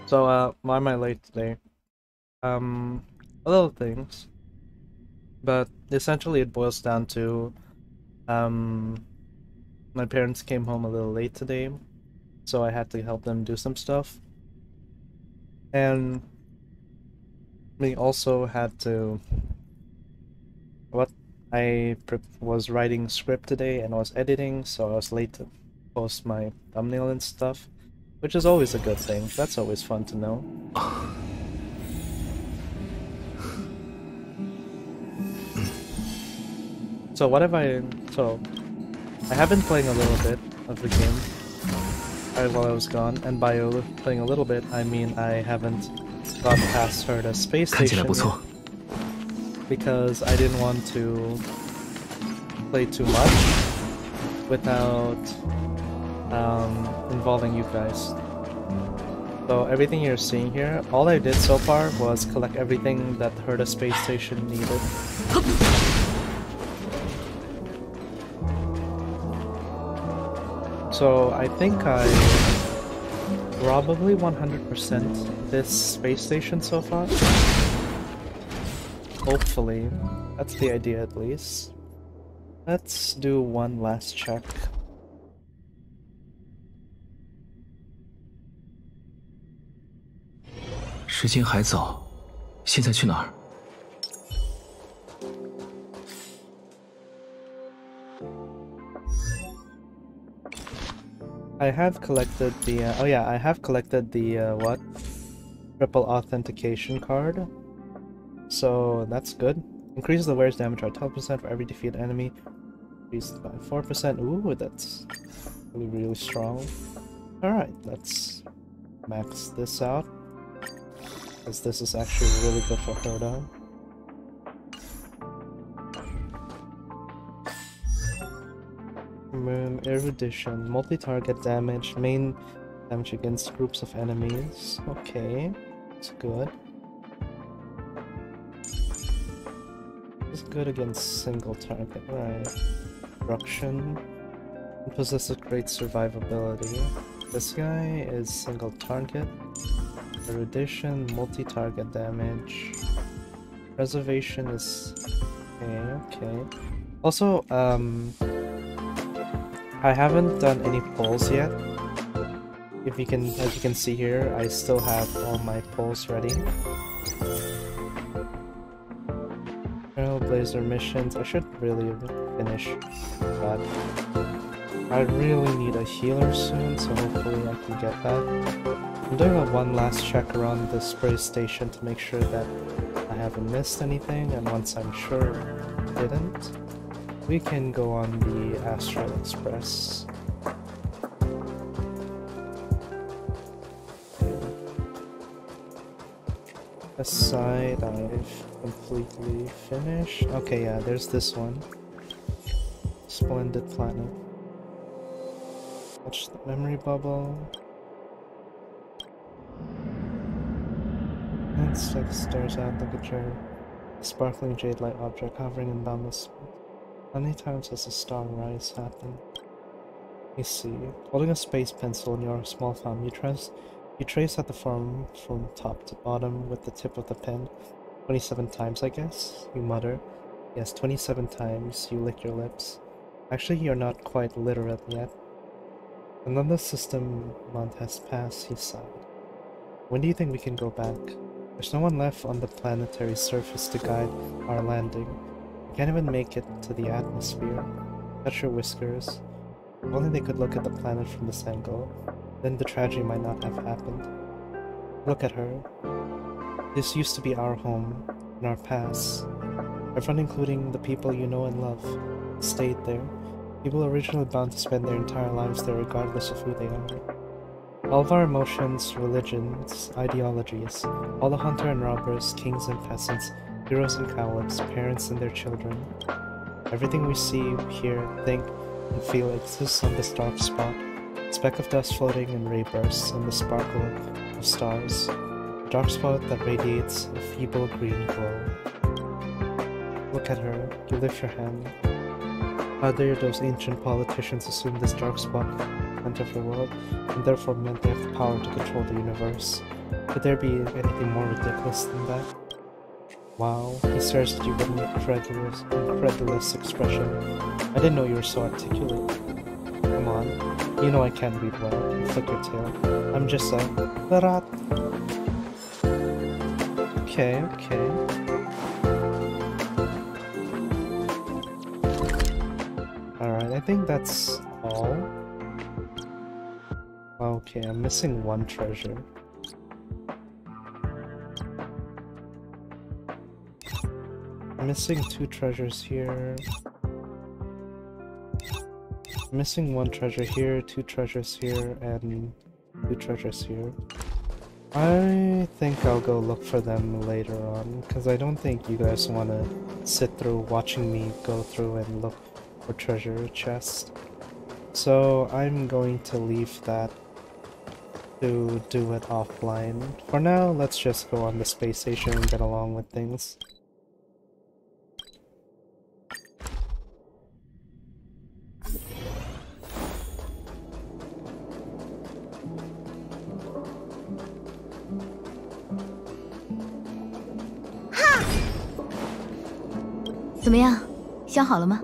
So, why am I late today? A little things, but essentially it boils down to, um, my parents came home a little late today, so I had to help them do some stuff, and we also had to, what, was writing script today and I was editing, so I was late to post my thumbnail and stuff, which is always a good thing. That's always fun to know. So what have I... So, I have been playing a little bit of the game while I was gone, and by playing a little bit, I mean I haven't gotten past her to space station yet, because I didn't want to play too much without involving you guys. So everything you're seeing here, all I did so far was collect everything that Herta space station needed. So I think I probably 100% this space station so far. Hopefully. That's the idea at least. Let's do one last check. I have collected the, oh yeah, I have collected the, what? Triple authentication card. So, that's good. Increases the wearer's damage by 12% for every defeated enemy. Increased by 4%. Ooh, that's really, really strong. Alright, let's max this out, because this is actually really good for Herta. Erudition, multi-target damage, main damage against groups of enemies. Okay, it's good. It's good against single target, right? Destruction. It possesses great survivability. This guy is single target. Erudition, multi-target damage. Preservation is okay. Also, I haven't done any pulls yet. If you can, as you can see here, I still have all my pulls ready. Trailblazer missions. I should really finish that. I really need a healer soon, so hopefully I can get that. I'm doing one last check around the space station to make sure that I haven't missed anything, and once I'm sure I didn't, we can go on the Astral Express. This side I've completely finished. Okay, yeah, there's this one. Splendid planet. Touch the memory bubble. And Six stares out like a jar. Sparkling jade light object hovering in boundless. How many times has a star rise happen? You see, holding a space pencil in your small palm, you trace out the form from top to bottom with the tip of the pen. 27 times, I guess? You mutter. Yes, 27 times. You lick your lips. Actually, you're not quite literate yet. Another system month has passed, he sighed. When do you think we can go back? There's no one left on the planetary surface to guide our landing. We can't even make it to the atmosphere. Touch your whiskers. If only they could look at the planet from this angle, then the tragedy might not have happened. Look at her. This used to be our home, in our past. Everyone, including the people you know and love, stayed there. People originally bound to spend their entire lives there regardless of who they are. All of our emotions, religions, ideologies, all the hunter and robbers, kings and peasants, heroes and cowards, parents and their children. Everything we see, hear, think, and feel exists on this dark spot. A speck of dust floating in ray bursts in the sparkle of stars. A dark spot that radiates a feeble green glow. Look at her. You lift your hand. How dare those ancient politicians assume this dark spot meant of the world, and therefore meant they have the power to control the universe. Could there be anything more ridiculous than that? Wow, he stares at you with an incredulous expression. I didn't know you were so articulate. Come on, you know I can't read well. You flick your tail. I'm just a rat. Okay. Alright, I think that's all. Okay, I'm missing one treasure. I'm missing 2 treasures here. I'm missing 1 treasure here, 2 treasures here, and 2 treasures here. I think I'll go look for them later on, because I don't think you guys want to sit through watching me go through and look for treasure chests. So I'm going to leave that to do it offline. For now, let's just go on the space station and get along with things. Ha! 怎么样？想好了吗？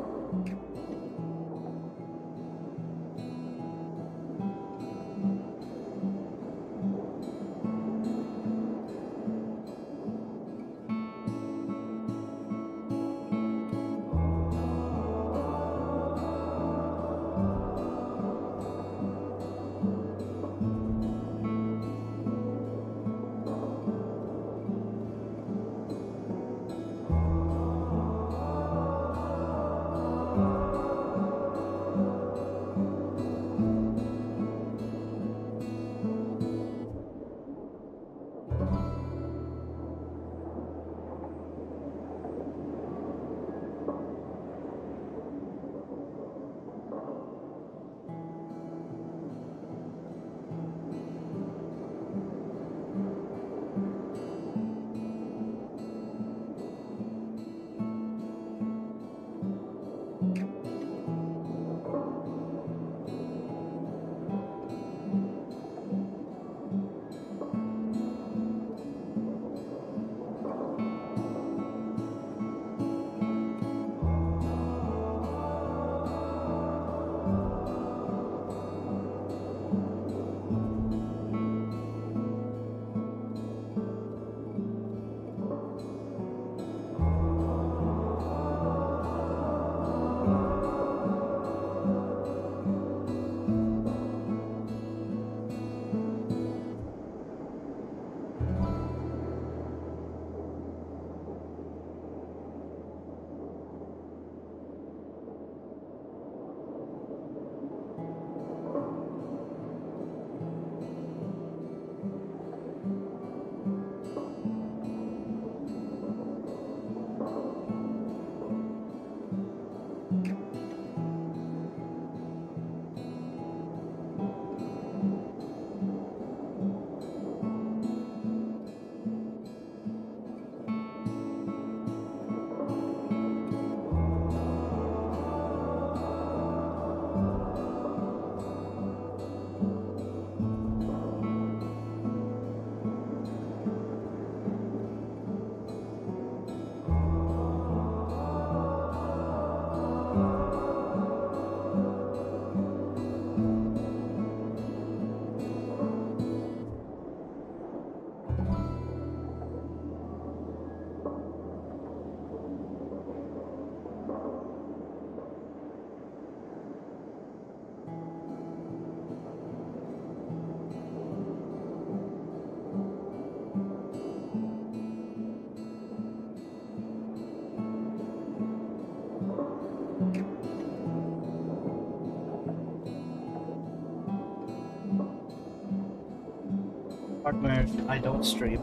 Partner, I don't stream.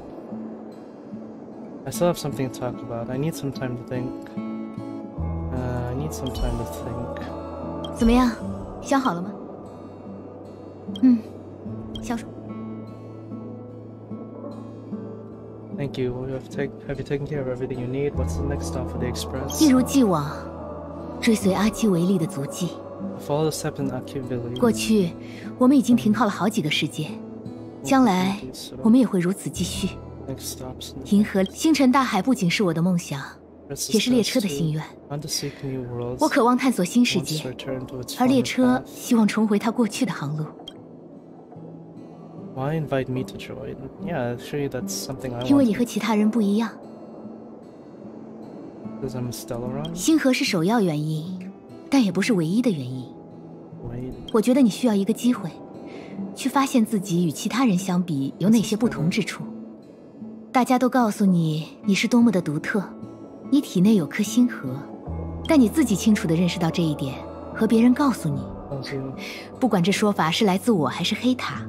I still have something to talk about. I need some time to think. I need some time to think. 怎么样？想好了吗？小手。Thank you. Have you taken care of everything you need? What's the next stop for the express? 一如既往，追随阿基维利的足迹。Follow the steps in Aki Village. 过去，我们已经停靠了好几个世界。将来我们也会如此继续。 Next stops. 银河、星辰大海不仅是我的梦想，也是列车的心愿。我渴望探索新世界，而列车希望重回它过去的航路。 Why invite me to join? Yeah, actually, that's something I want. 因为你和其他人不一样。 Because I'm Stellaron? 星河是首要原因，但也不是唯一的原因。 Wait. 我觉得你需要一个机会，去发现自己与其他人相比有哪些不同之处。大家都告诉你你是多么的独特，你体内有颗星河，但你自己清楚地认识到这一点，和别人告诉你，不管这说法是来自我还是黑塔。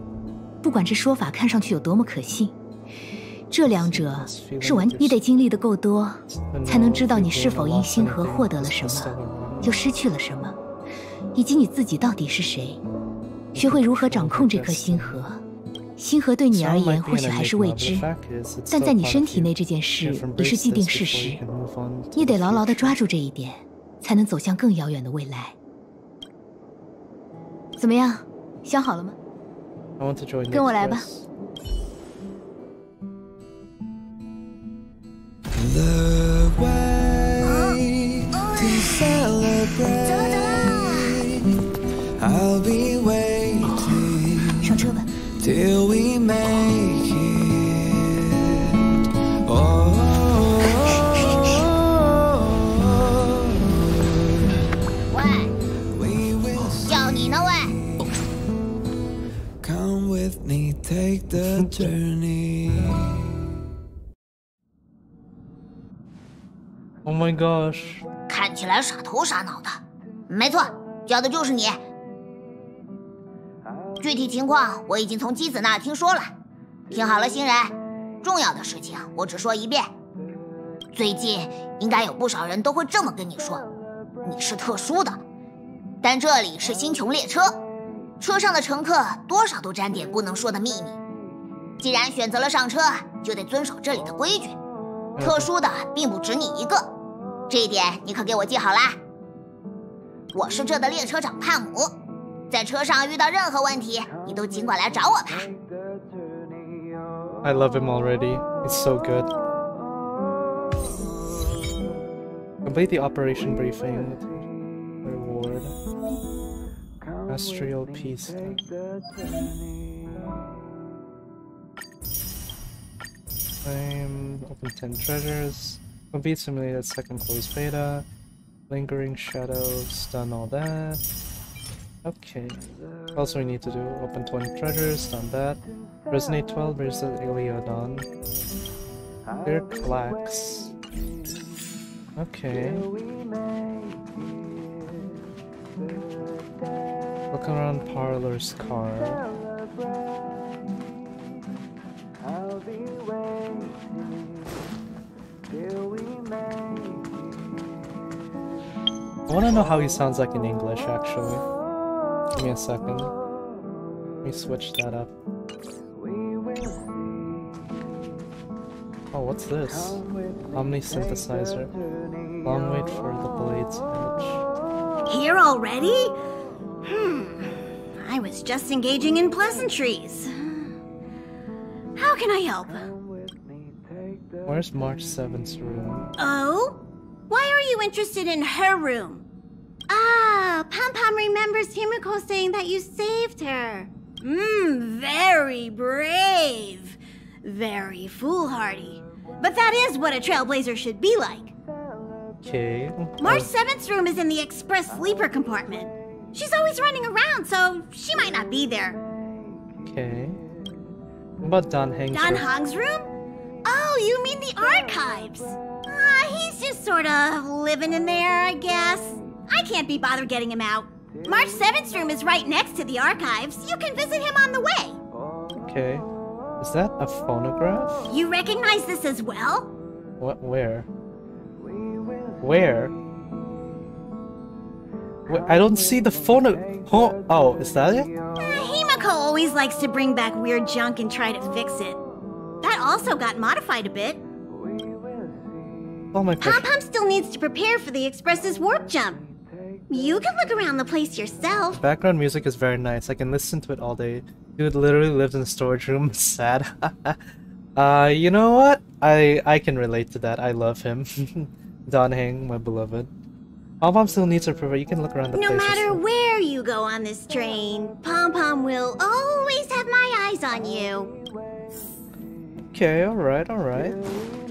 不管这说法看上去有多么可信，这两者是你得经历的够多，才能知道你是否因星河获得了什么，又失去了什么，以及你自己到底是谁。学会如何掌控这颗星河。星河对你而言或许还是未知，但在你身体内这件事已是既定事实。你得牢牢地抓住这一点，才能走向更遥远的未来。怎么样，想好了吗？ I want to join. 跟我来吧。 The way to celebrate. I'll be waiting 上车吧。 till we make it. Oh, we will 叫你呢喂！ come with me, take the journey. Oh my gosh. 看起来傻头傻脑的，没错，叫的就是你。具体情况我已经从姬子那听说了。听好了，新人，重要的事情我只说一遍。最近应该有不少人都会这么跟你说，你是特殊的。但这里是星穹列车，车上的乘客多少都沾点不能说的秘密。既然选择了上车，就得遵守这里的规矩。特殊的并不止你一个，这一点你可给我记好啦。我是这的列车长帕姆，在车上遇到任何问题，你都尽管来找我吧。 I love him already. He's so good. Complete the operation briefing. Reward. Astral Peace. Open 10 treasures. Complete simulated second closed beta. Lingering shadows. Done all that. Okay. Also we need to do open 20 treasures. Done that. Resonate 12 versus Iliodon. Clear Clax. Okay. Look around Parlor's car. I wanna know how he sounds like in English, actually. Give me a second. Let me switch that up. Oh, what's this? Omni synthesizer. Long wait for the blade's edge. Here already? I was just engaging in pleasantries. How can I help? Where's March 7th's room? Oh? Why are you interested in her room? Ah, Pom Pom remembers Himiko saying that you saved her. Very brave. Very foolhardy. But that is what a trailblazer should be like. Okay. March 7th's room is in the express sleeper compartment. She's always running around, so she might not be there. Okay. What about Dan Heng's Dan room? Hong's room? Oh, you mean the archives? He's just sort of living in there, I guess. I can't be bothered getting him out. March 7th's room is right next to the archives. You can visit him on the way. Okay. Is that a phonograph? You recognize this as well? What? Where? Where? I don't see the phono. Oh, is that it? Himiko always likes to bring back weird junk and try to fix it. That also got modified a bit. Oh my Pom gosh. Pom still needs to prepare for the Express's warp jump. You can look around the place yourself. Background music is very nice. I can listen to it all day. Dude literally lives in a storage room. Sad. You know what? I can relate to that. I love him. Dan Heng, my beloved. Pom Pom still needs her proof. You can look around the place. No matter yourself. where you go on this train, Pom Pom will always have my eyes on you. Okay, alright, alright.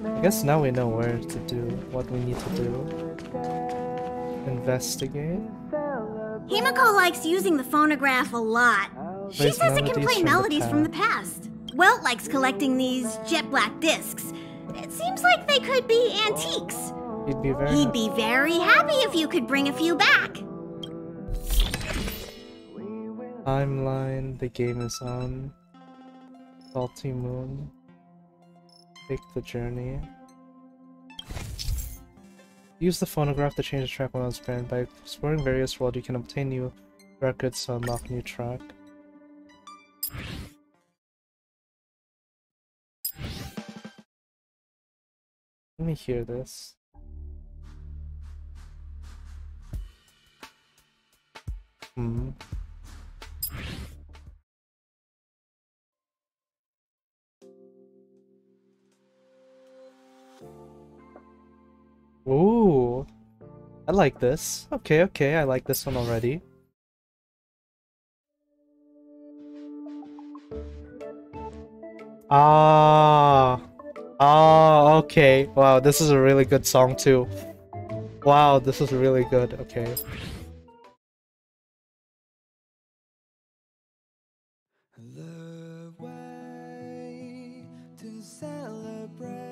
I guess now we know where to do, what we need to do. Investigate. Himiko likes using the phonograph a lot. She Plays says it can melodies play from the melodies from the past. past. Welt likes collecting these jet black discs. It seems like they could be antiques. He'd be very happy if you could bring a few back. Timeline, the game is on. Salty Moon. Take the journey. Use the phonograph to change the track when it's banned. By exploring various worlds, you can obtain new records to unlock new track. Let me hear this. Ooh, I like this. Okay, okay, I like this one already. Okay. Wow, this is a really good song too. Wow, this is really good. Okay.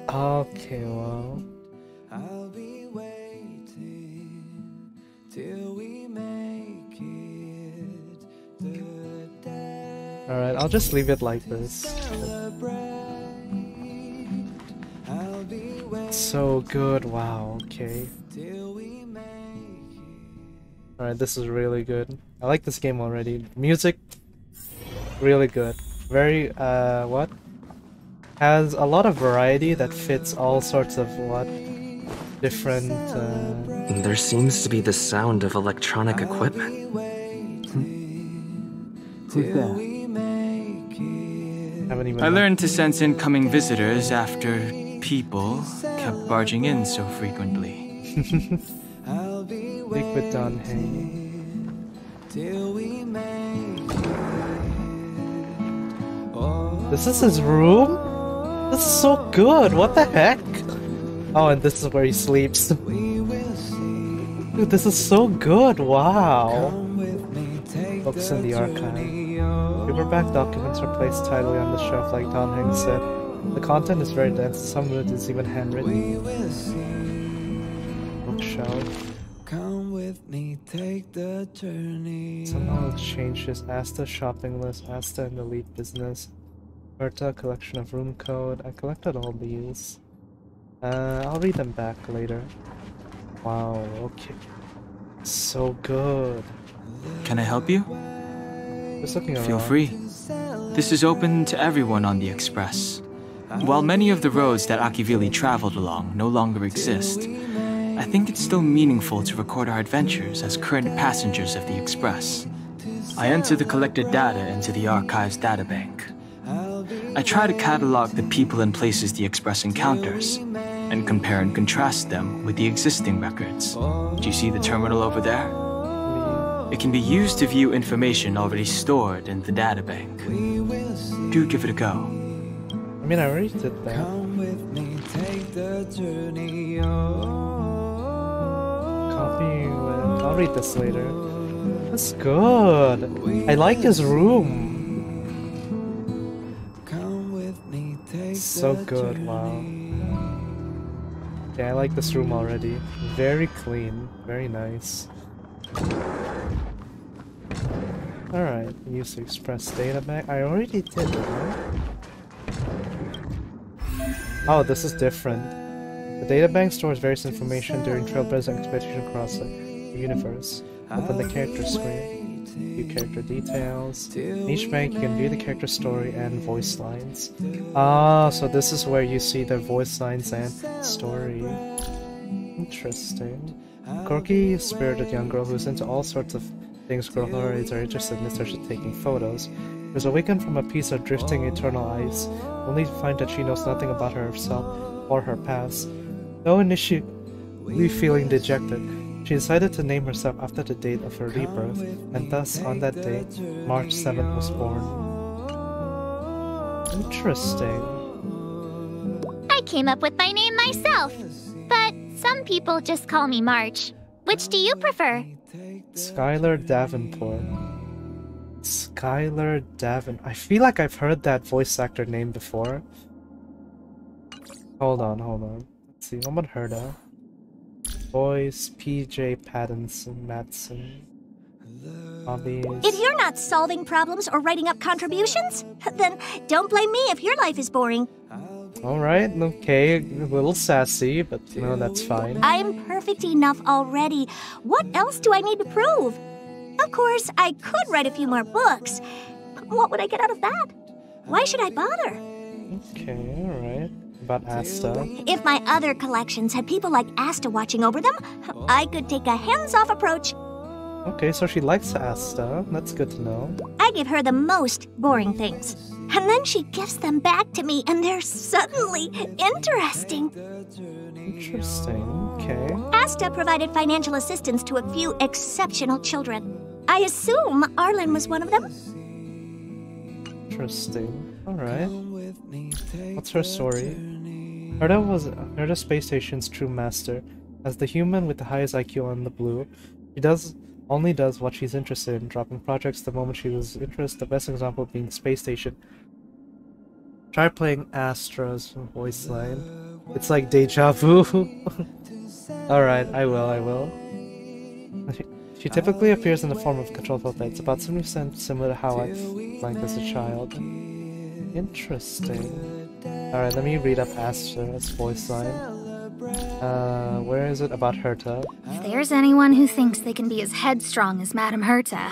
Okay, well. I'll be waiting till we make it the day. Alright, I'll just leave it like this. So good, wow, okay. Alright, this is really good. I like this game already. Music, really good. Very, what? Has a lot of variety that fits all sorts of, what? Different, There seems to be the sound of electronic equipment. Who's that? Haven't even I learned to sense incoming visitors after people kept barging in so frequently. Speak with Dan Heng. This is his room? This is so good, what the heck? Oh, and this is where he sleeps. Dude, this is so good, wow. Books in the archive. Paperback documents are placed tidily on the shelf like Dan Heng said. The content is very dense, some of it is even handwritten. Bookshelf. Come with me, take the journey. Somehow it changes. Asta shopping list, Asta and elite business. Berta collection of room code. I collected all these. I'll read them back later. Wow, okay. So good. Can I help you? Just looking around. Feel free. This is open to everyone on the Express. While many of the roads that Akivili traveled along no longer exist, I think it's still meaningful to record our adventures as current passengers of the Express. I enter the collected data into the Archives databank. I try to catalog the people and places the Express encounters, and compare and contrast them with the existing records. Do you see the terminal over there? It can be used to view information already stored in the databank. Do give it a go. I mean, I already did that. Come with me, take the journey. Copy with... I'll read this later. That's good. I like his room. Come with me, take So good, wow. Yeah, I like this room already. Very clean, very nice. Alright, use the Express data bank. I already did it, right? Oh, this is different. The databank stores various information during Trailblazers expedition across the universe. Open the character screen. View character details. In each bank you can view the character story and voice lines. Ah, so this is where you see their voice lines and story. Interesting. Quirky, spirited young girl who's into all sorts of things girls her age are interested in, such as taking photos. Was awakened from a piece of drifting eternal ice, only to find that she knows nothing about herself or her past. Though initially feeling dejected, she decided to name herself after the date of her rebirth, and thus, on that day, March 7th was born. Interesting. I came up with my name myself, but some people just call me March. Which do you prefer? Skylar Davenport. Skylar Davenport. I feel like I've heard that voice actor name before. Hold on. Let's see, what about Herda? Voice, PJ Matson. Hobbies. If you're not solving problems or writing up contributions, then don't blame me if your life is boring. Alright, okay, a little sassy, but you know, that's fine. I'm perfect enough already. What else do I need to prove? Of course, I could write a few more books. What would I get out of that? Why should I bother? Okay, alright. About Asta. If my other collections had people like Asta watching over them, I could take a hands-off approach. Okay, so she likes Asta. That's good to know. I give her the most boring things. And then she gives them back to me, and they're suddenly interesting. Interesting, okay. Asta provided financial assistance to a few exceptional children. I assume Arlen was one of them? Interesting. Alright. What's her story? Herda was Herda Space Station's true master. As the human with the highest IQ on the blue, she only does what she's interested in, dropping projects the moment she was interested, the best example being Space Station. Try playing Astra's voice line. It's like deja vu. Alright, I will. She typically appears in the form of control puppets, about 70% similar to how I flanked as a child. Interesting. Alright, let me read up Astra's voice line. Where is it? About Herta. If there's anyone who thinks they can be as headstrong as Madame Herta,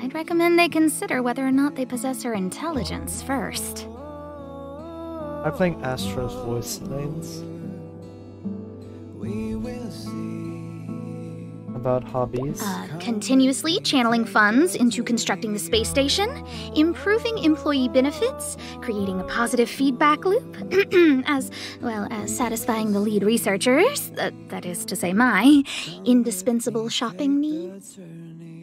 I'd recommend they consider whether or not they possess her intelligence first. I'm playing Astra's voice lines. About hobbies. Continuously channeling funds into constructing the space station, improving employee benefits, creating a positive feedback loop, as well as satisfying the lead researchers, that is to say my, indispensable shopping needs.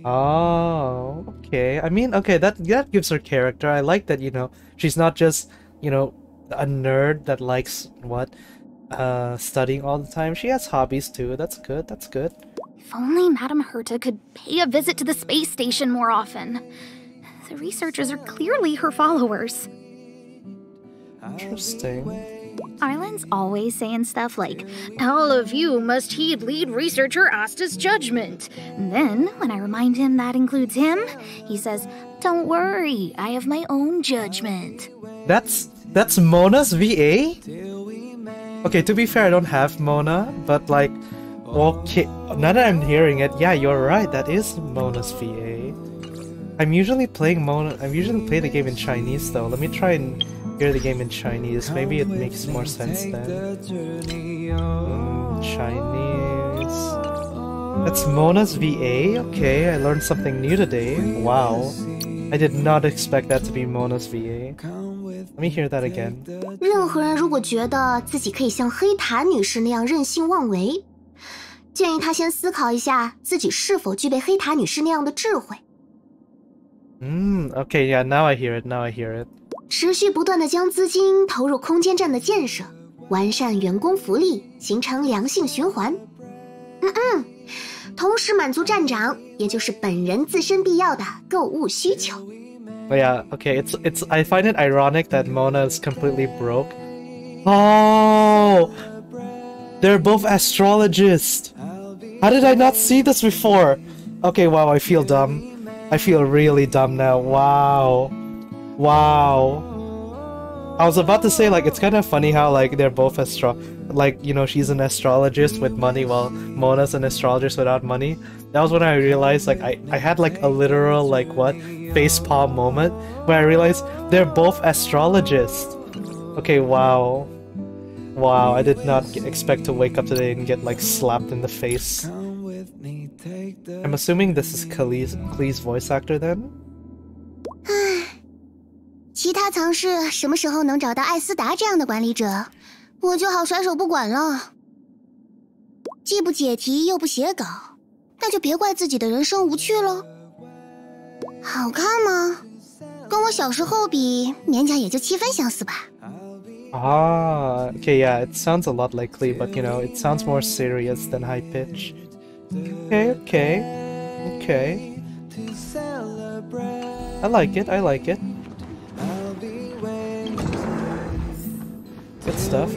Oh, okay. I mean, okay, that gives her character. I like that, you know, she's not just, you know, a nerd that likes, studying all the time. She has hobbies too. That's good, that's good. If only Madame Herta could pay a visit to the space station more often. The researchers are clearly her followers. Interesting. Arlen's always saying stuff like, all of you must heed lead researcher Asta's judgment. And then, when I remind him that includes him, he says, don't worry, I have my own judgment. That's Mona's VA? Okay, to be fair, I don't have Mona, but like, okay, now that I'm hearing it, yeah, you're right, that is Mona's VA. I'm usually play the game in Chinese though. Let me try and hear the game in Chinese. Maybe it makes more sense then. Chinese. That's Mona's VA? Okay, I learned something new today. Wow. I did not expect that to be Mona's VA. Let me hear that again. 任何人如果觉得自己可以像黑檀女士那样任性妄为，建议他先思考一下自己是否具备黑檀女士那样的智慧。Okay, yeah, now I hear it. 持续不断地将资金投入空间站的建设，完善员工福利，形成良性循环。同时满足站长，也就是本人自身必要的购物需求。Oh yeah, okay, it's I find it ironic that Mona is completely broke. Oh, they're both astrologists. How did I not see this before? Okay, wow, I feel dumb. I feel really dumb now. Wow. I was about to say, like, it's kind of funny how, like, they're both like, you know, she's an astrologist with money while Mona's an astrologist without money. That was when I realized, like, I had, like, a literal, like, facepalm moment where I realized they're both astrologists. Okay, wow. Wow, I did not expect to wake up today and get like slapped in the face. I'm assuming this is Klee's voice actor then? 其他藏室什么时候能找到艾斯达这样的管理者，我就好甩手不管了。既不解题又不写稿，那就别怪自己的人生无趣了。好看吗？跟我小时候比，勉强也就7分相似吧。Ah, okay, yeah, it sounds a lot like Klee, but you know, it sounds more serious than high pitch. Okay. I like it. Good stuff.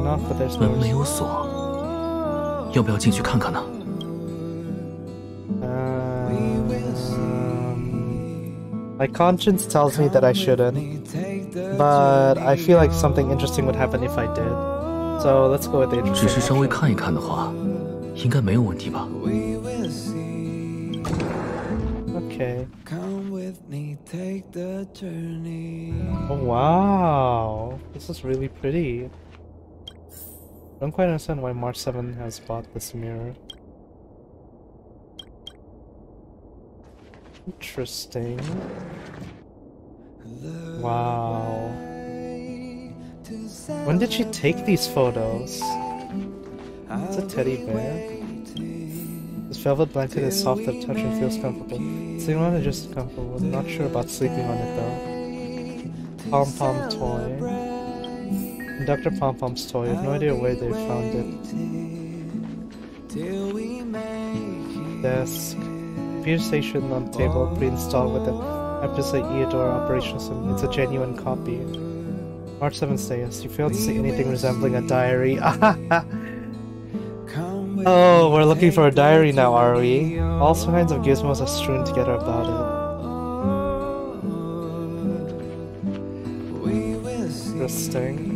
Not, but there's 门没有锁，要不要进去看看呢？ My conscience tells me that I shouldn't, but I feel like something interesting would happen if I did. So let's go with the interesting. 只是稍微看一看的话，应该没有问题吧？ Okay. Oh wow, this is really pretty. I don't quite understand why March 7 has bought this mirror. Interesting. Wow. When did she take these photos? It's a teddy bear. This velvet blanket is soft at touch and feels comfortable. Sleeping on it just comfortable. I'm not sure about sleeping on it though. Pom Pom toy. Dr. Pom Pom's toy. I have no idea where they found it. Desk. Computer station on table, pre-installed with an Episode Eodor operational system. It's a genuine copy. March 7 says, you failed to see anything resembling a diary. Oh, we're looking for a diary now, are we? All kinds of gizmos are strewn together about it. Interesting.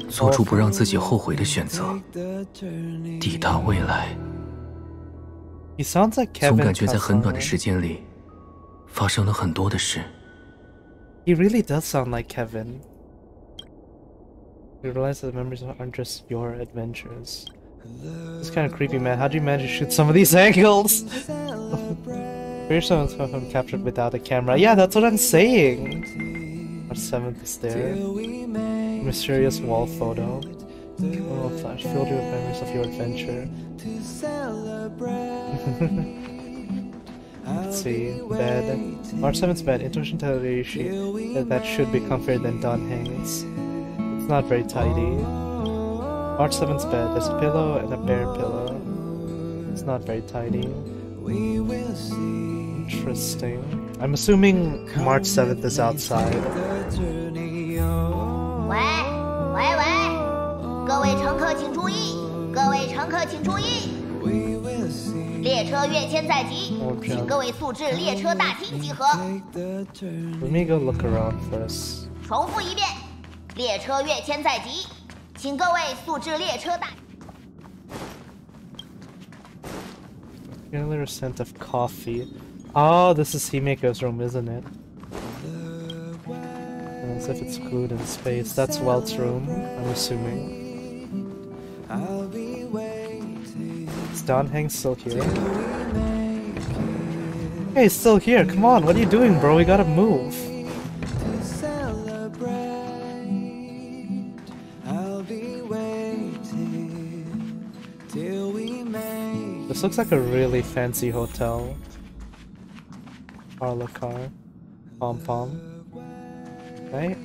做出不让自己后悔的选择，抵达未来。 He sounds like Kevin. 总感觉在很短的时间里，发生了很多的事。He really does sound like Kevin. You realize that the memories aren't just your adventures. It's kind of creepy, man. How do you manage to shoot some of these angles? Pretty sure I'm captured without a camera. Yeah, that's what I'm saying. Our 7th is there. Mysterious wall photo. Oh, flash filled you with memories of your adventure. Let's see. Bed. March 7th's bed. Intuition tells you that should be comfier than Don Hangs. It's not very tidy. March 7th's bed. There's a pillow and a bare pillow. It's not very tidy. Interesting. I'm assuming March 7th is outside. 各位乘客请注意！各位乘客请注意！列车跃迁在即，请各位速至列车大厅集合。Let me go look around first. 重复一遍，列车跃迁在即，请各位速至列车大。Familiar scent of coffee. Oh, this is Himiko's room, isn't it? As if it's glued in space. That's Welt's room, I'm assuming. Is Don Hanks still here? Hey, he's still here. Come on, what are you doing, bro? We gotta move. This looks like a really fancy hotel. Parlor car. Pom Pom. Right?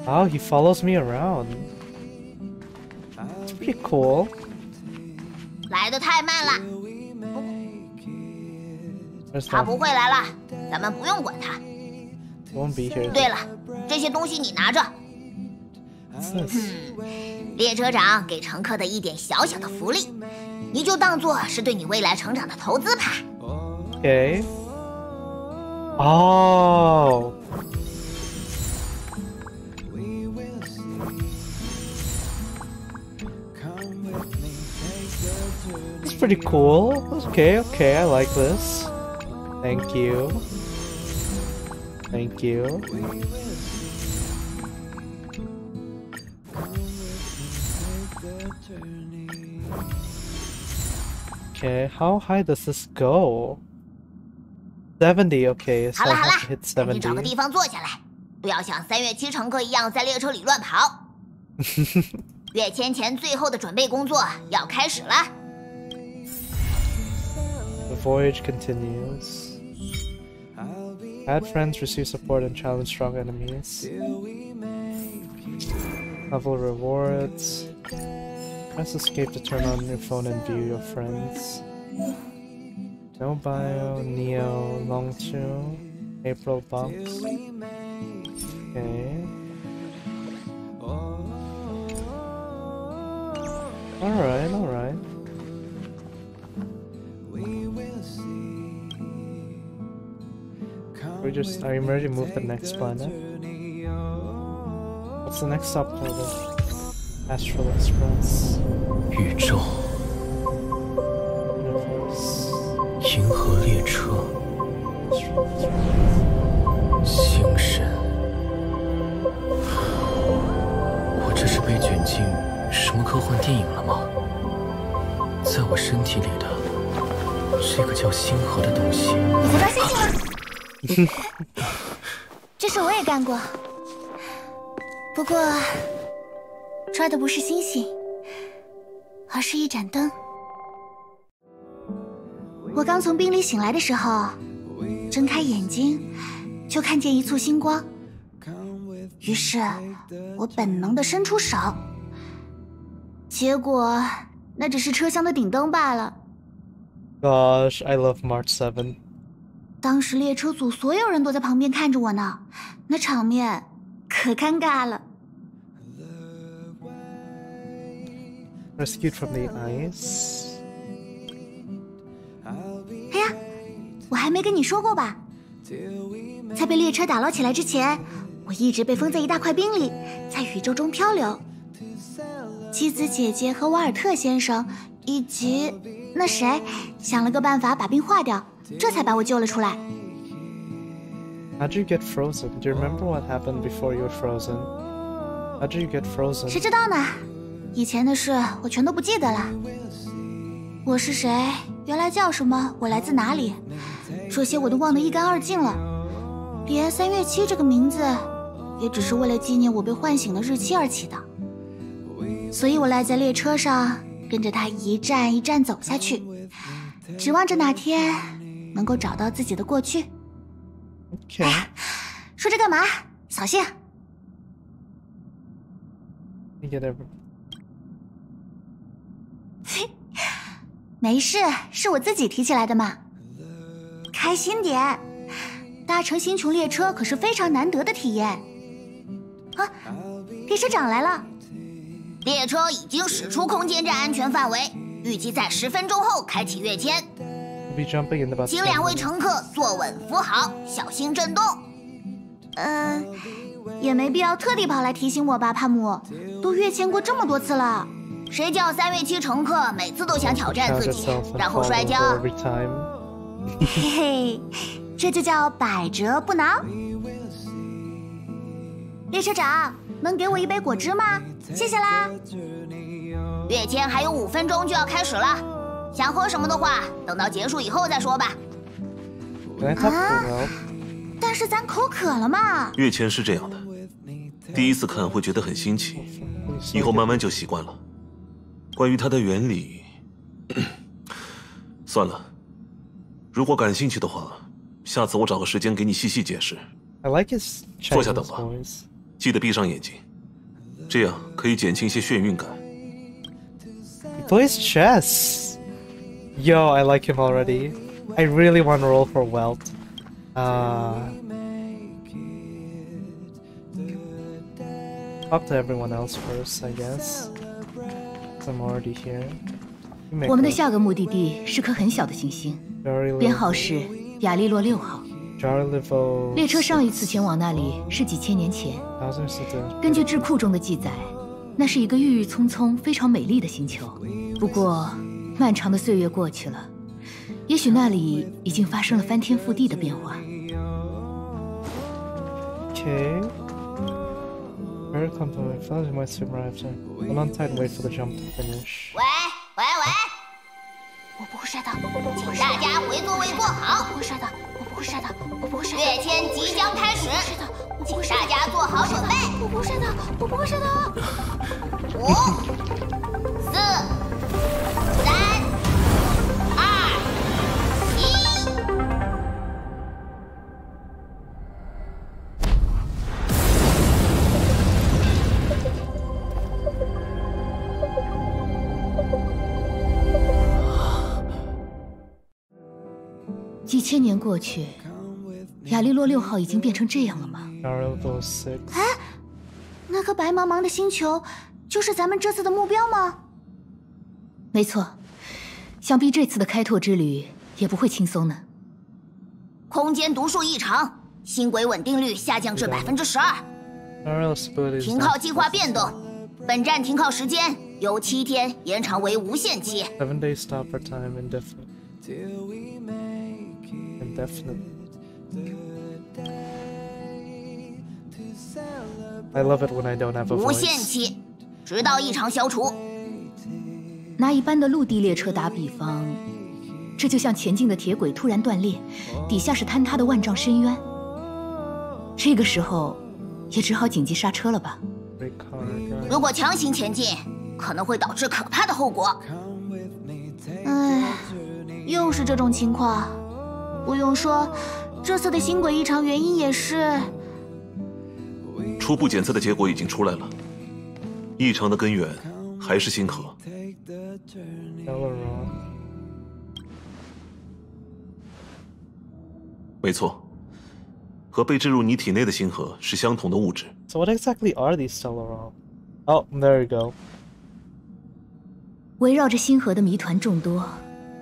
Oh, he follows me around. It's pretty cool. 来得太慢了，他不会来了，咱们不用管他。Won't be here. 对了，这些东西你拿着。列车长给乘客的一点小小的福利，你就当做是对你未来成长的投资吧。Okay. Oh. It's pretty cool. Okay, I like this. Thank you. Thank you. Okay, how high does this go? 70, okay, so I have to hit 赶紧找个 70. 地方坐下来，不要像3月7乘客一样在列车里乱跑。跃迁前最后的准备工作要开始了。The voyage continues. Bad friends receive support and challenge strong enemies. Level rewards. Press escape to turn on your phone and view your friends. No bio, Neo, Longchu, April Box. Okay. Alright, alright. Are you ready to move to the next planet? What's the next stop called? Astral Express. 宇宙。 Universe. 银河列车。星神。我这是被卷进什么科幻电影了吗？在我身体里的这个叫星河的东西。你才抓星星吗？这事我也干过，不过抓的不是星星，而是一盏灯。我刚从冰里醒来的时候，睁开眼睛就看见一簇星光，于是我本能地伸出手，结果那只是车厢的顶灯罢了。Gosh, I love March 7. 当时列车组所有人都在旁边看着我呢，那场面可尴尬了。Rescued from the ice. 哎呀，我还没跟你说过吧？在被列车打捞起来之前，我一直被封在一大块冰里，在宇宙中漂流。基子姐姐和瓦尔特先生以及那谁想了个办法把冰化掉，这才把我救了出来。How'd you get frozen? Do you remember what happened before you were frozen? How'd you get frozen? 谁知道呢？以前的事我全都不记得了。我是谁？原来叫什么？我来自哪里？这些我都忘得一干二净了。连3月7这个名字，也只是为了纪念我被唤醒的日期而起的。所以我赖在列车上，跟着它一站一站走下去，指望着哪天能够找到自己的过去。Okay. 哎呀，说这干嘛？扫兴。You get every... 没事，是我自己提起来的嘛。开心点，搭乘星穹列车可是非常难得的体验。啊，列车长来了。列车已经驶出空间站安全范围，预计在10分钟后开启跃迁。We'll be jumping in about 请 102位 minutes. 乘客坐稳扶好，小心震动。也没必要特地跑来提醒我吧，帕姆，都跃迁过这么多次了。谁叫3月7乘客每次都想挑战自己，然后摔跤？ Every time. 嘿嘿，这就叫百折不挠。列车长，能给我一杯果汁吗？谢谢啦。跃迁还有5分钟就要开始了，想喝什么的话，等到结束以后再说吧。 Can I have milk? 但是咱口渴了嘛。跃迁是这样的，第一次看会觉得很新奇，以后慢慢就习惯了。关于它的原理，算了，如果感兴趣的话，下次我找个时间给你细细解释。 I like his 坐下等 Chinese 吧， voice. 记得闭上眼睛，这样可以减轻一些眩晕感。 He plays chess. Yo, I like him already. I really want to roll for Welt. Talk to everyone else first, I guess. I'm already here. 我们的下个目的地是颗很小的行星，编号是亚利洛6号。列车上一次前往那里是几千年前。根据智库中的记载，那是一个郁郁葱葱、非常美丽的星球。不过，漫长的岁月过去了，也许那里已经发生了翻天覆地的变化。Okay. Very complimentary. Fellas might soon arrive. Hold on tight and wait for the jump to finish. 喂，我不会摔的，请大家回座位坐好。我不会摔的，我不会摔的，我不会摔的。跃迁即将开始，请大家做好准备。我不会摔的，我不会摔的。5、4、3、2、1。几千年过去，亚利洛6号已经变成这样了吗？哎，那个白茫茫的星球，就是咱们这次的目标吗？没错，想必这次的开拓之旅也不会轻松呢。空间读数异常，星轨稳定率下降至12%。停靠计划变动，本站停靠时间由7天延长为无限期。7 days stopper time indefinite. I love it when I don't have a voice. 无限期，直到异常消除。拿一般的陆地列车打比方，这就像前进的铁轨突然断裂，底下是坍塌的万丈深渊。这个时候，也只好紧急刹车了吧。如果强行前进，可能会导致可怕的后果。哎，又是这种情况。不用说，这次的星轨异常原因也是……初步检测的结果已经出来了，异常的根源还是星河。没错，和被置入你体内的星河是相同的物质。So what exactly are these Stellaron? Oh, there you go. 围绕着星河的谜团众多，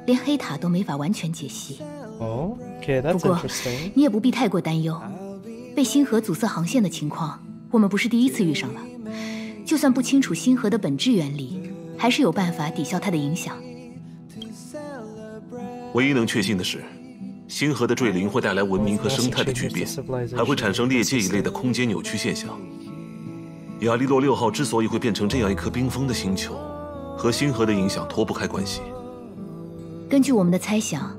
连黑塔都没法完全解析。Oh, okay, that's 不过 interesting. 你也不必太过担忧，被星河阻塞航线的情况，我们不是第一次遇上了。就算不清楚星河的本质原理，还是有办法抵消它的影响。唯一能确信的是，星河的坠临会带来文明和生态的巨变，还会产生裂界一类的空间扭曲现象。亚利洛6号之所以会变成这样一颗冰封的星球，和星河的影响脱不开关系。根据我们的猜想，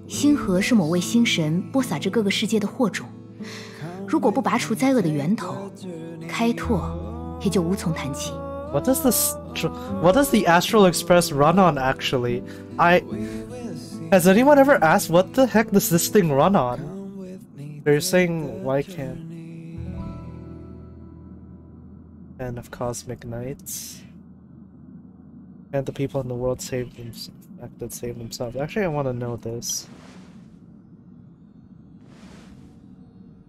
星河是某位星神播撒至各个世界的祸种。如果不拔除灾厄的源头，开拓也就无从谈起。What does the Astral Express run on actually? Has anyone ever asked what the heck does this thing run on? They're saying why can't? And of cosmic knights. And the people in the world save themselves. Actually, I want to know this.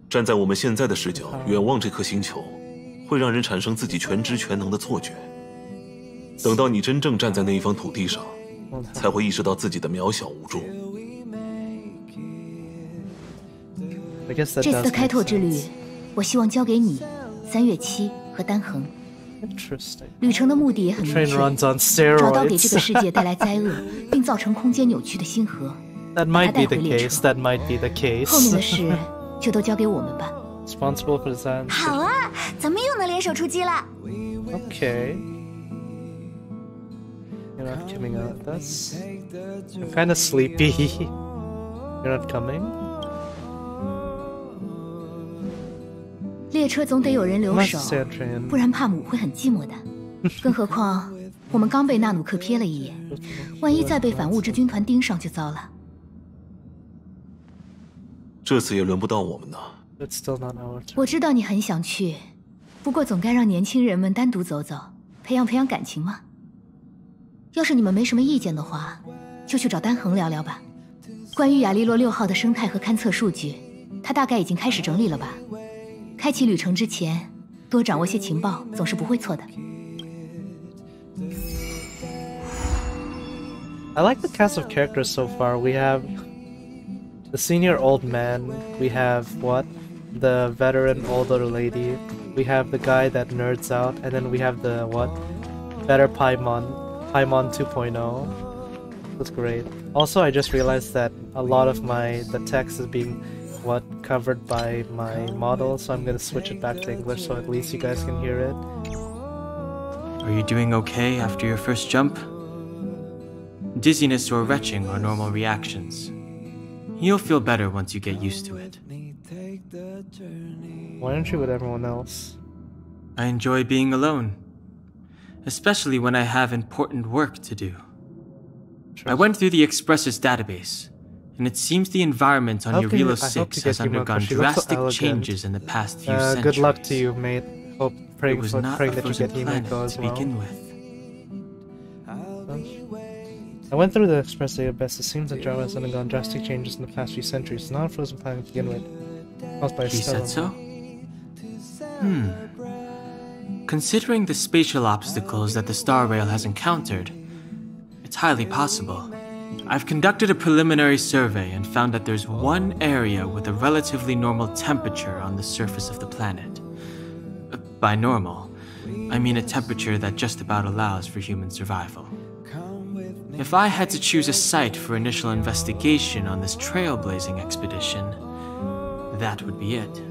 站在我们现在的视角远望这颗星球，会让人产生自己全知全能的错觉。等到你真正站在那一方土地上，才会意识到自己的渺小无助。这次的开拓之旅，我希望交给你、3月7和丹恒。旅程的目的也很明确，找到给这个世界带来灾厄并造成空间扭曲的星河，把它带回列车。后面的事就都交给我们吧。好啊，咱们又能联手出击了。Okay. You're not coming out with us? I'm kind of sleepy. You're not coming? 列车总得有人留守，不然帕姆会很寂寞的。更何况，我们刚被纳努克瞥了一眼，万一再被反物质军团盯上就糟了。这次也轮不到我们呢。我知道你很想去，不过总该让年轻人们单独走走，培养培养感情嘛。要是你们没什么意见的话，就去找丹恒聊聊吧。关于亚利洛6号的生态和勘测数据，他大概已经开始整理了吧。开启旅程之前，多掌握些情报总是不会错的。I like the cast of characters so far. We have the senior old man. We have the veteran older lady. We have the guy that nerds out, and then we have the better Paimon 2.0. That's great. Also, I just realized that a lot of the text is being covered by my model, so I'm gonna switch it back to English so at least you guys can hear it. Are you doing okay after your first jump? Dizziness or retching are normal reactions. You'll feel better once you get used to it. Why aren't you with everyone else? I enjoy being alone, especially when I have important work to do. I went through the Express's database, and it seems the environment on Eurilo 6 has undergone drastic changes in the past few centuries. Good luck to you, mate. Hope praying that you get Himeko as well. Begin with. I went through the Express database. It seems that Java has undergone drastic changes in the past few centuries. It's not a frozen planet to begin with. Caused by a He stellar. said so? Considering the spatial obstacles that the Star Rail has encountered, it's highly possible. I've conducted a preliminary survey and found that there's one area with a relatively normal temperature on the surface of the planet. By normal, I mean a temperature that just about allows for human survival. If I had to choose a site for initial investigation on this trailblazing expedition, that would be it.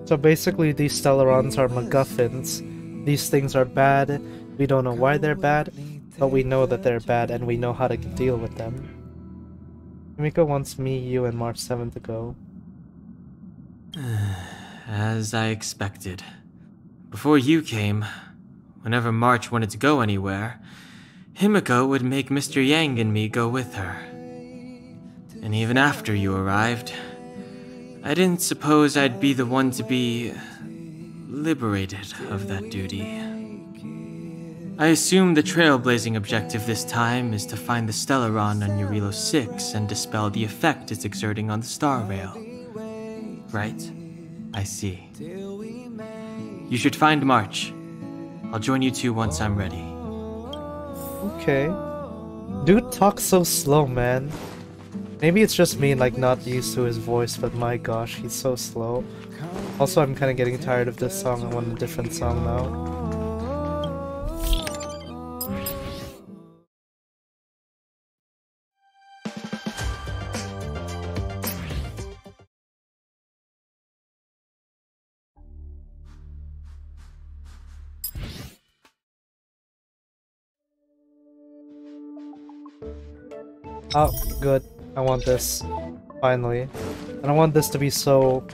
So basically these Stellarons are MacGuffins. These things are bad, we don't know why they're bad, but we know that they're bad and we know how to deal with them. Himeko wants me, you, and March 7 to go. As I expected. Before you came, whenever March wanted to go anywhere, Himeko would make Mr. Yang and me go with her. And even after you arrived, I didn't suppose I'd be the one to be liberated of that duty. I assume the trailblazing objective this time is to find the Stellaron on Eurilo 6 and dispel the effect it's exerting on the Star Rail. Right? I see. You should find March. I'll join you two once I'm ready. Okay. Dude talks so slow, man. Maybe it's just me, like, not used to his voice, but my gosh, he's so slow. Also, I'm kind of getting tired of this song. I want a different song now. Oh, good. I want this. Finally. I don't want this to be so,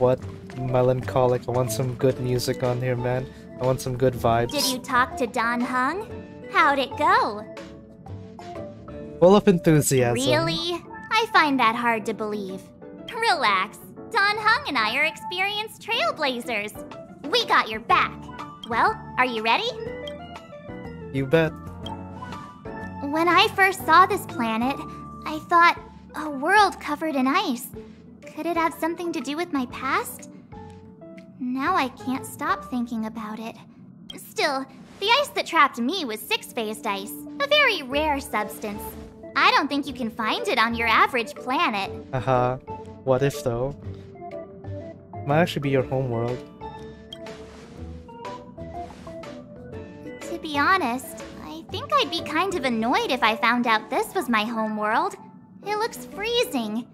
melancholic. I want some good music on here, man. I want some good vibes. Did you talk to Dan Heng? How'd it go? Full of enthusiasm. Really? I find that hard to believe. Relax. Dan Heng and I are experienced trailblazers. We got your back. Well, are you ready? You bet. When I first saw this planet, I thought, a world covered in ice. Could it have something to do with my past? Now I can't stop thinking about it. Still, the ice that trapped me was six-phased ice, a very rare substance. I don't think you can find it on your average planet. Haha. What if, though? Might actually be your homeworld. To be honest, I think I'd be kind of annoyed if I found out this was my homeworld. It looks freezing.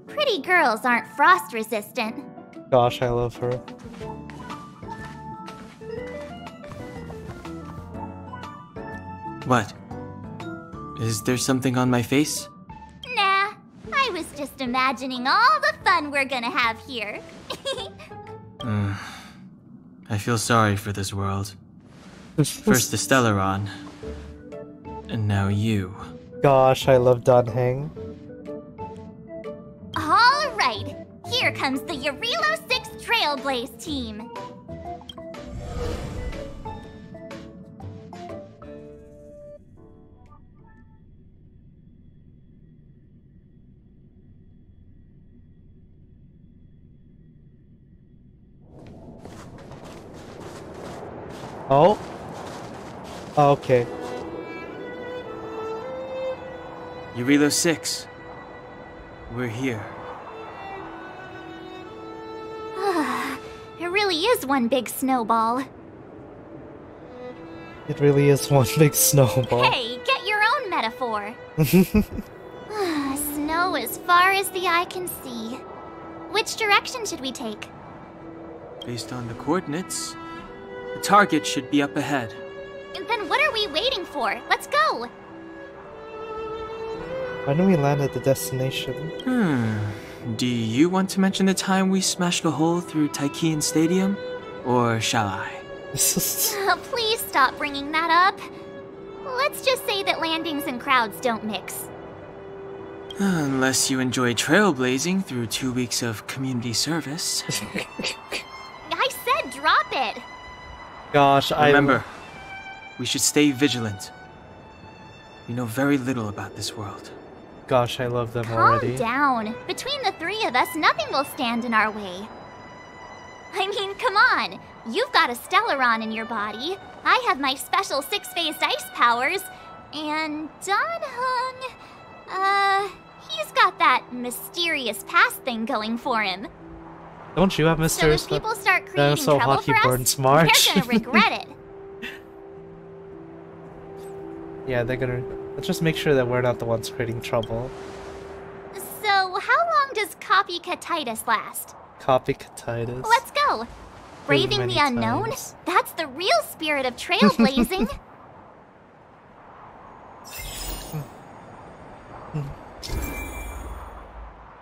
Pretty girls aren't frost-resistant. Gosh, I love her. What? Is there something on my face? Nah, I was just imagining all the fun we're gonna have here. I feel sorry for this world. First the Stellaron, and now you. Gosh, I love Dan Heng. All right, here comes the Eurilo 6 Trailblaze team. Oh? Okay. Eurilo 6. We're here. It really is one big snowball. It really is one big snowball. Hey, get your own metaphor. Snow as far as the eye can see. Which direction should we take? Based on the coordinates, the target should be up ahead. Then what are we waiting for? Let's go! Why don't we land at the destination? Do you want to mention the time we smashed a hole through Taikian Stadium? Or shall I? Please stop bringing that up. Let's just say that landings and crowds don't mix. Unless you enjoy trailblazing through 2 weeks of community service. I said drop it! Gosh, Remember, we should stay vigilant. We know very little about this world. Gosh, I love them already. Calm down. Between the three of us, nothing will stand in our way. I mean, come on. You've got a Stellaron in your body. I have my special 6-phased ice powers. And Dan-hung... he's got that mysterious past thing going for him. Don't you have mysterious? So if people start creating so trouble Hockey for Burns us, March. they're gonna regret it. Yeah, they're gonna... Let's just make sure that we're not the ones creating trouble. So, how long does copycatitis last? Copycatitis? Let's go! Braving the unknown? That's the real spirit of trailblazing!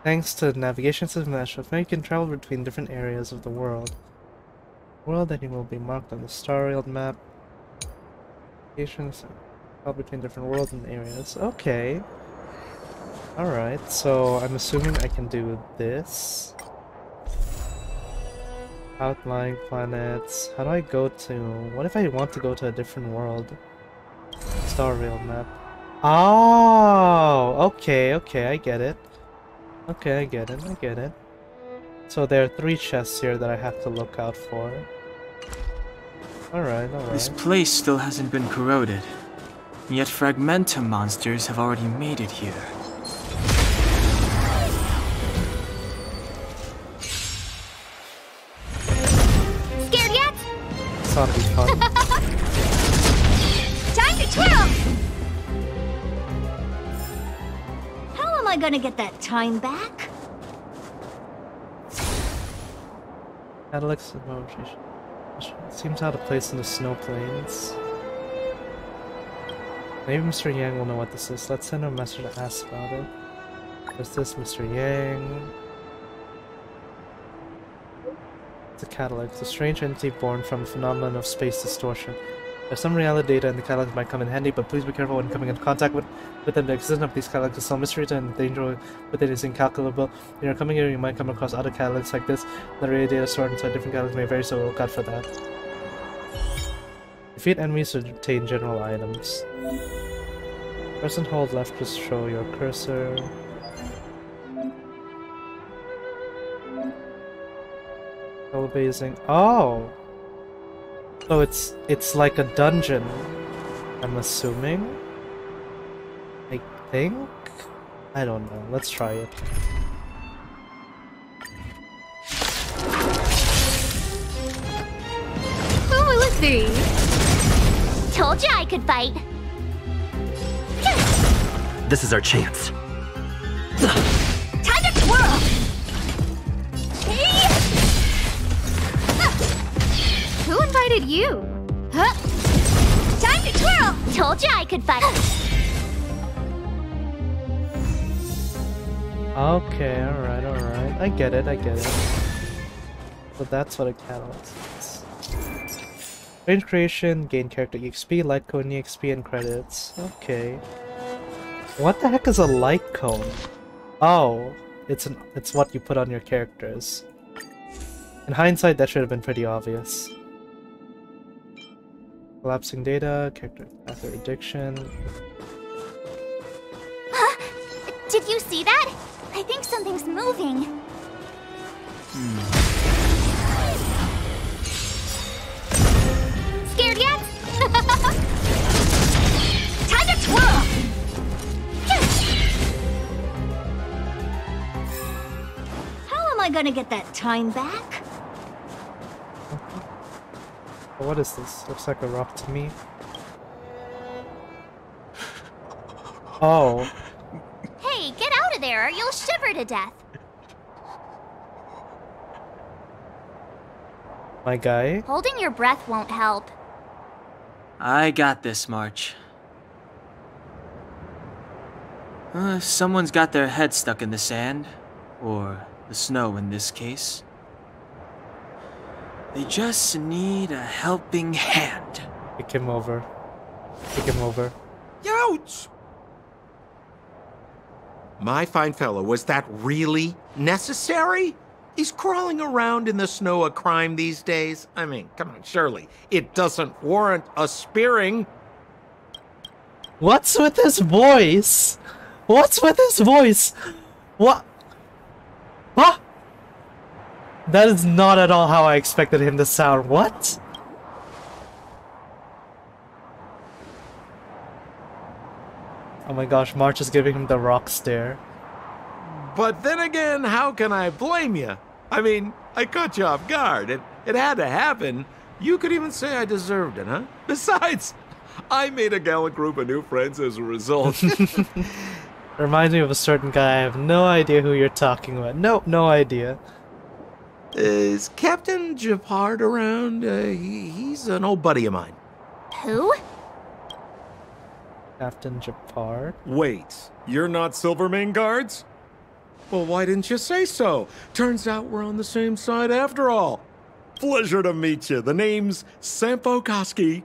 Thanks to the navigation system that shows you can travel between different areas of the world. World that will be marked on the star-railed map. Navigations travel between different worlds and areas. Okay. Alright, so I'm assuming I can do this. Outlying planets. How do I go to... What if I want to go to a different world? Star-railed map. Oh! Okay, I get it. Okay, I get it. So there are 3 chests here that I have to look out for. Alright. This place still hasn't been corroded. Yet Fragmentum monsters have already made it here. Scared yet? It's not be fun. Time to twirl! How am I gonna get that time back? Alex seems out of place in the snow plains. Maybe Mr. Yang will know what this is. Let's send him a message to ask about it. What's this, Mr. Yang? It's a catalog. It's a strange entity born from a phenomenon of space distortion. There's some reality data in the catalogs might come in handy, but please be careful when coming into contact with them. The existence of these catalogs is so mysterious and the danger with it is incalculable. When you're coming here, you might come across other catalogs like this. The reality data stored inside different catalogs may vary, so look out for that. Defeat enemies to obtain general items. Press and hold left to show your cursor. Trailblazing. Oh! So it's like a dungeon, I'm assuming? I think? I don't know. Let's try it. Who will it be? Told you I could fight. This is our chance. Time to twirl! Who invited you? Huh? Time to twirl! Told you I could fight. Okay, alright. I get it. So that's what a catalog is. Range creation, gain character EXP, light cone EXP, and credits. Okay. What the heck is a light cone? Oh, it's what you put on your characters. In hindsight, that should have been pretty obvious. Collapsing data, character after addiction. Did you see that? I think something's moving. Scared yet? Time to twirl! How am I gonna get that time back? What is this? Looks like a rock to me. Oh. Hey, get out of there or you'll shiver to death. My guy? Holding your breath won't help. I got this, March. Someone's got their head stuck in the sand, or the snow in this case. They just need a helping hand. Kick him over. Kick him over. Ouch! My fine fellow, was that really necessary? Is crawling around in the snow a crime these days? I mean, come on, surely it doesn't warrant a spearing. What's with his voice? What's with his voice? What? What? That is not at all how I expected him to sound. What? Oh my gosh, March is giving him the rock stare. But then again, how can I blame you? I mean, I caught you off guard. It had to happen. You could even say I deserved it, huh? Besides, I made a gallant group of new friends as a result. Reminds me of a certain guy. I have no idea who you're talking about. Nope, no idea. Is Captain Japard around? He's an old buddy of mine. Who? Captain Japard? Wait, you're not Silvermane Guards? Well, why didn't you say so? Turns out we're on the same side after all. Pleasure to meet you. The name's Sampo Koski.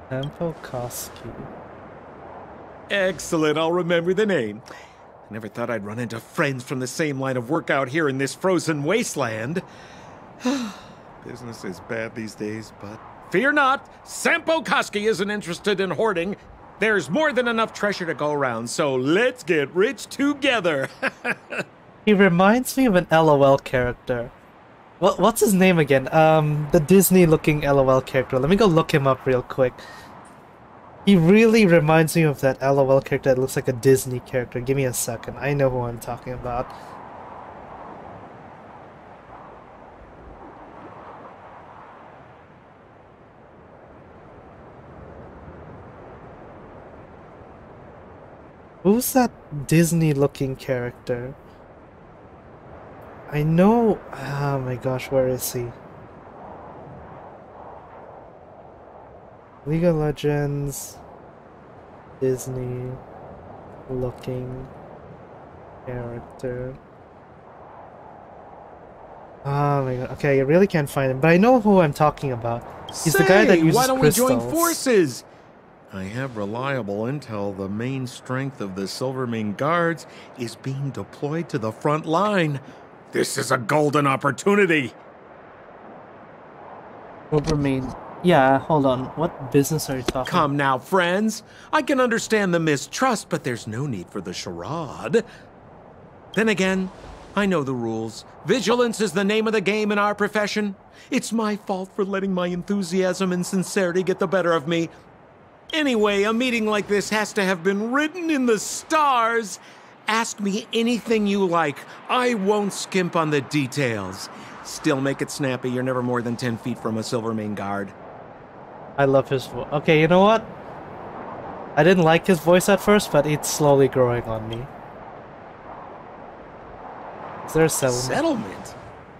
Sampo Koski. Excellent, I'll remember the name. I never thought I'd run into friends from the same line of work out here in this frozen wasteland. Business is bad these days, but fear not, Sampo Koski isn't interested in hoarding. There's more than enough treasure to go around, so let's get rich together. He reminds me of an LOL character. What's his name again? The Disney-looking LOL character. Let me go look him up real quick. He really reminds me of that LOL character that looks like a Disney character. Give me a second. I know who I'm talking about. Who's that Disney-looking character? I know... Oh my gosh, where is he? League of Legends... Disney-looking character... Oh my god, okay, I really can't find him, but I know who I'm talking about. He's the guy that uses why don't crystals. we join forces? I have reliable intel. The main strength of the Silvermane Guards is being deployed to the front line. This is a golden opportunity. Silvermane. Yeah, hold on. What business are you talking about? Come now, friends. I can understand the mistrust, but there's no need for the charade. Then again, I know the rules. Vigilance is the name of the game in our profession. It's my fault for letting my enthusiasm and sincerity get the better of me. Anyway, a meeting like this has to have been written in the stars. Ask me anything you like. I won't skimp on the details. Still make it snappy. You're never more than 10 feet from a Silvermane Guard. I love his voice. Okay, you know what? I didn't like his voice at first, but it's slowly growing on me. Is there a settlement? Settlement?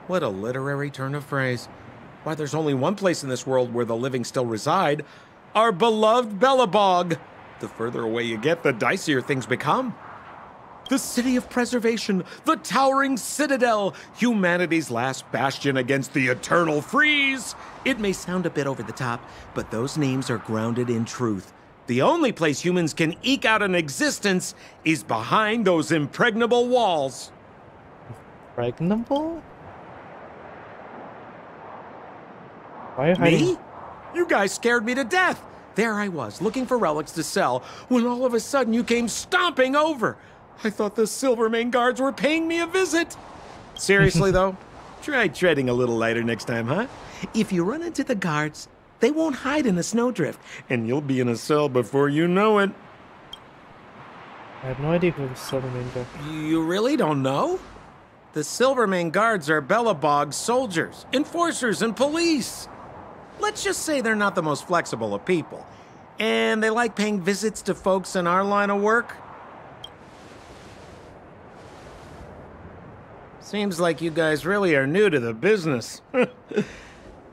What a literary turn of phrase. Why, there's only one place in this world where the living still reside. Our beloved Belobog. The further away you get, the dicier things become. The city of preservation, the towering citadel, humanity's last bastion against the eternal freeze. It may sound a bit over the top, but those names are grounded in truth. The only place humans can eke out an existence is behind those impregnable walls. Impregnable? Why are you hiding? Me? You guys scared me to death. There I was, looking for relics to sell, when all of a sudden you came stomping over. I thought the Silvermane Guards were paying me a visit. Seriously, though, try treading a little lighter next time, huh? If you run into the guards, they won't hide in a snowdrift, and you'll be in a cell before you know it. I have no idea who the Silvermane Guard is. You really don't know? The Silvermane Guards are Belobog's soldiers, enforcers, and police. Let's just say they're not the most flexible of people. And they like paying visits to folks in our line of work. Seems like you guys really are new to the business. To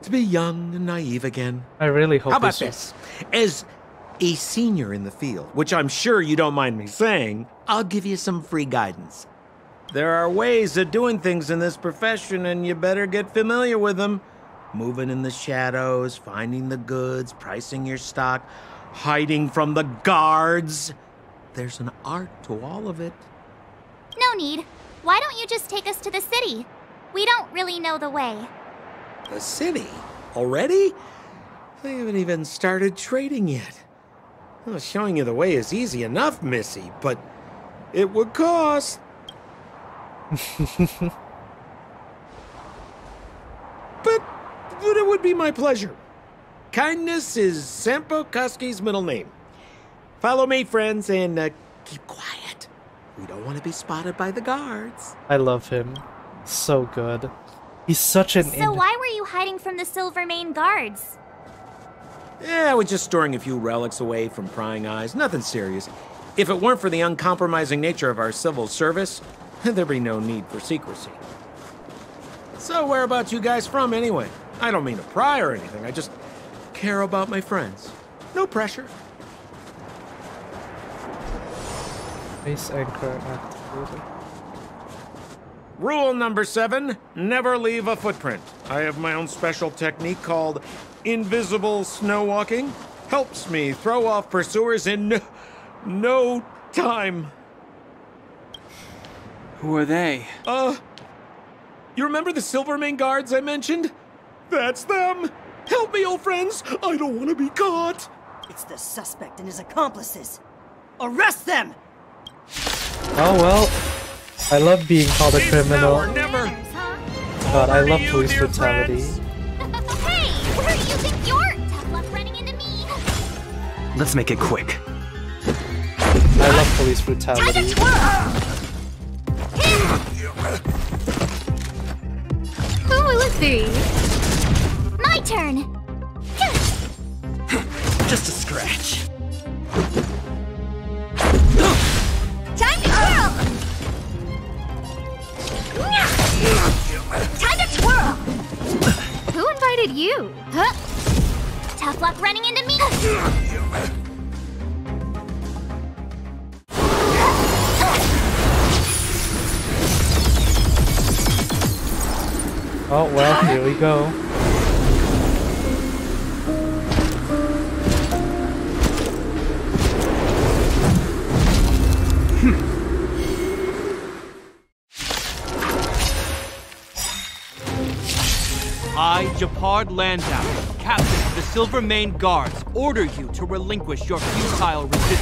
be young and naive again. I really hope. How about this? As a senior in the field, which I'm sure you don't mind me saying, I'll give you some free guidance. There are ways of doing things in this profession, and you better get familiar with them. Moving in the shadows, finding the goods, pricing your stock, hiding from the guards. There's an art to all of it. No need. Why don't you just take us to the city? We don't really know the way. The city? Already? They haven't even started trading yet. Well, showing you the way is easy enough, Missy, but it would cost. But it would be my pleasure. Kindness is Sampo Koski's middle name. Follow me, friends, and keep quiet. We don't want to be spotted by the guards. I love him. So good. He's such an... So why were you hiding from the Silvermane guards? Yeah, we're just storing a few relics away from prying eyes. Nothing serious. If it weren't for the uncompromising nature of our civil service, there'd be no need for secrecy. So whereabouts you guys from, anyway? I don't mean to pry or anything. I just care about my friends. No pressure. Base anchor activated. Rule number 7, never leave a footprint. I have my own special technique called invisible snow walking. Helps me throw off pursuers in no time. Who are they? You remember the Silvermane guards I mentioned? That's them! Help me, old friends! I don't want to be caught! It's the suspect and his accomplices. Arrest them! Oh well. I love being called a criminal. God, I love police brutality. Hey! Where do you think you're? Tough luck running into me! Let's make it quick. I love police brutality. Who will it be? My turn! Just a scratch. Time to twirl! Time to twirl! Who invited you? Huh? Tough luck running into me! Oh well, here we go. I, Japard Landau, captain of the Silvermane Guards, order you to relinquish your futile resistance.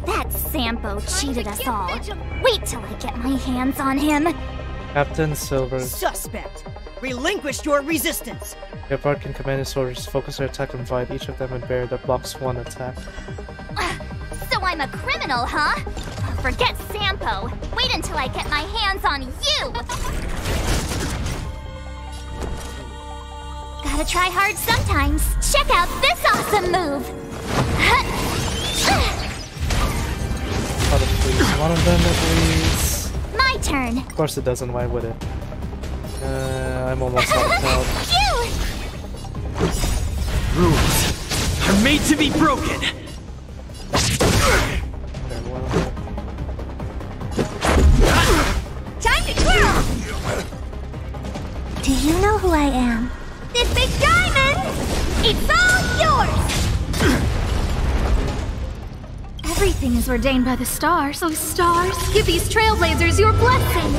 That Sampo cheated us all. Wait till I get my hands on him. Captain Silver. Suspect! Relinquish your resistance! Japard can command his soldiers to focus their attack and divide each of them and barrier that blocks one attack. So I'm a criminal, huh? Forget Sampo. Wait until I get my hands on you! Gotta try hard sometimes. Check out this awesome move! Please, one of them at least. My turn. Of course it doesn't, why would it? I'm almost out of health. Rules are made to be broken! Time to twirl! Do you know who I am? This big diamond! It's all yours! Everything is ordained by the stars, so stars, give these trailblazers your blessing!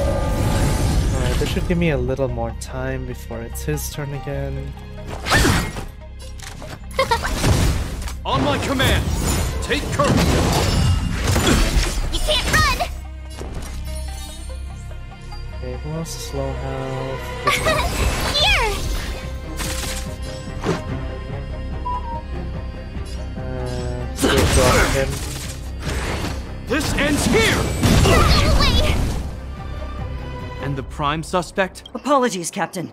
Alright, this should give me a little more time before it's his turn again. On my command, take courage! You can't run! Okay, who else is low health? Here! Still drop him. This ends here! Wait! And the prime suspect? Apologies, Captain.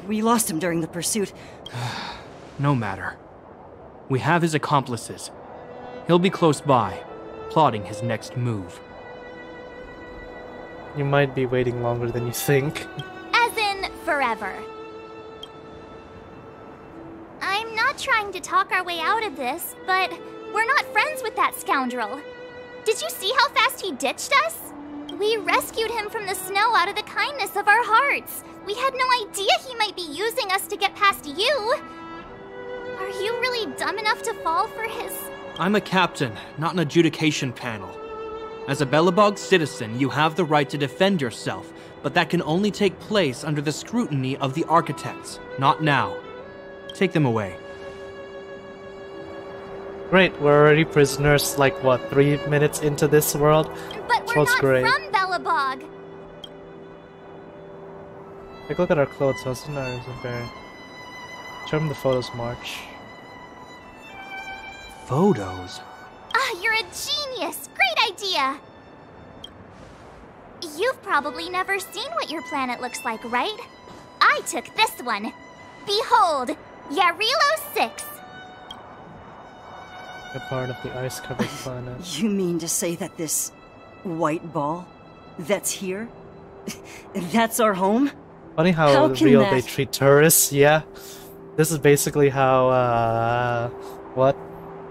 We lost him during the pursuit. No matter. We have his accomplices. He'll be close by, plotting his next move. You might be waiting longer than you think. As in, forever. I'm not trying to talk our way out of this, but we're not friends with that scoundrel. Did you see how fast he ditched us? We rescued him from the snow out of the kindness of our hearts. We had no idea he might be using us to get past you. Are you really dumb enough to fall for his... I'm a captain, not an adjudication panel. As a Belobog citizen, you have the right to defend yourself, but that can only take place under the scrutiny of the architects, not now. Take them away. Great, we're already prisoners, like what, 3 minutes into this world? But we're not from Belobog! Take a look at our clothes, wasn't ours a bear? Show them the photos, March. Photos? Ah, you're a genius! Great idea! You've probably never seen what your planet looks like, right? I took this one. Behold, Yarilo 6. A part of the ice-covered planet. You mean to say that this white ball that's here, that's our home? Funny how real they treat tourists, yeah. This is basically how, what?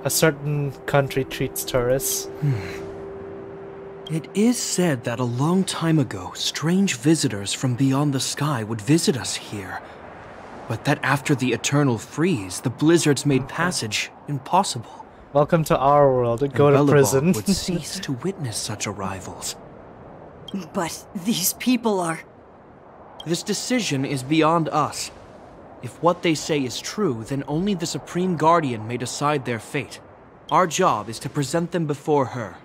A certain country treats tourists. It is said that a long time ago, strange visitors from beyond the sky would visit us here. But that after the eternal freeze, the blizzards made passage impossible. Welcome to our world. Go to prison. would cease to witness such arrivals. But these people are... This decision is beyond us. If what they say is true, then only the Supreme Guardian may decide their fate. Our job is to present them before her.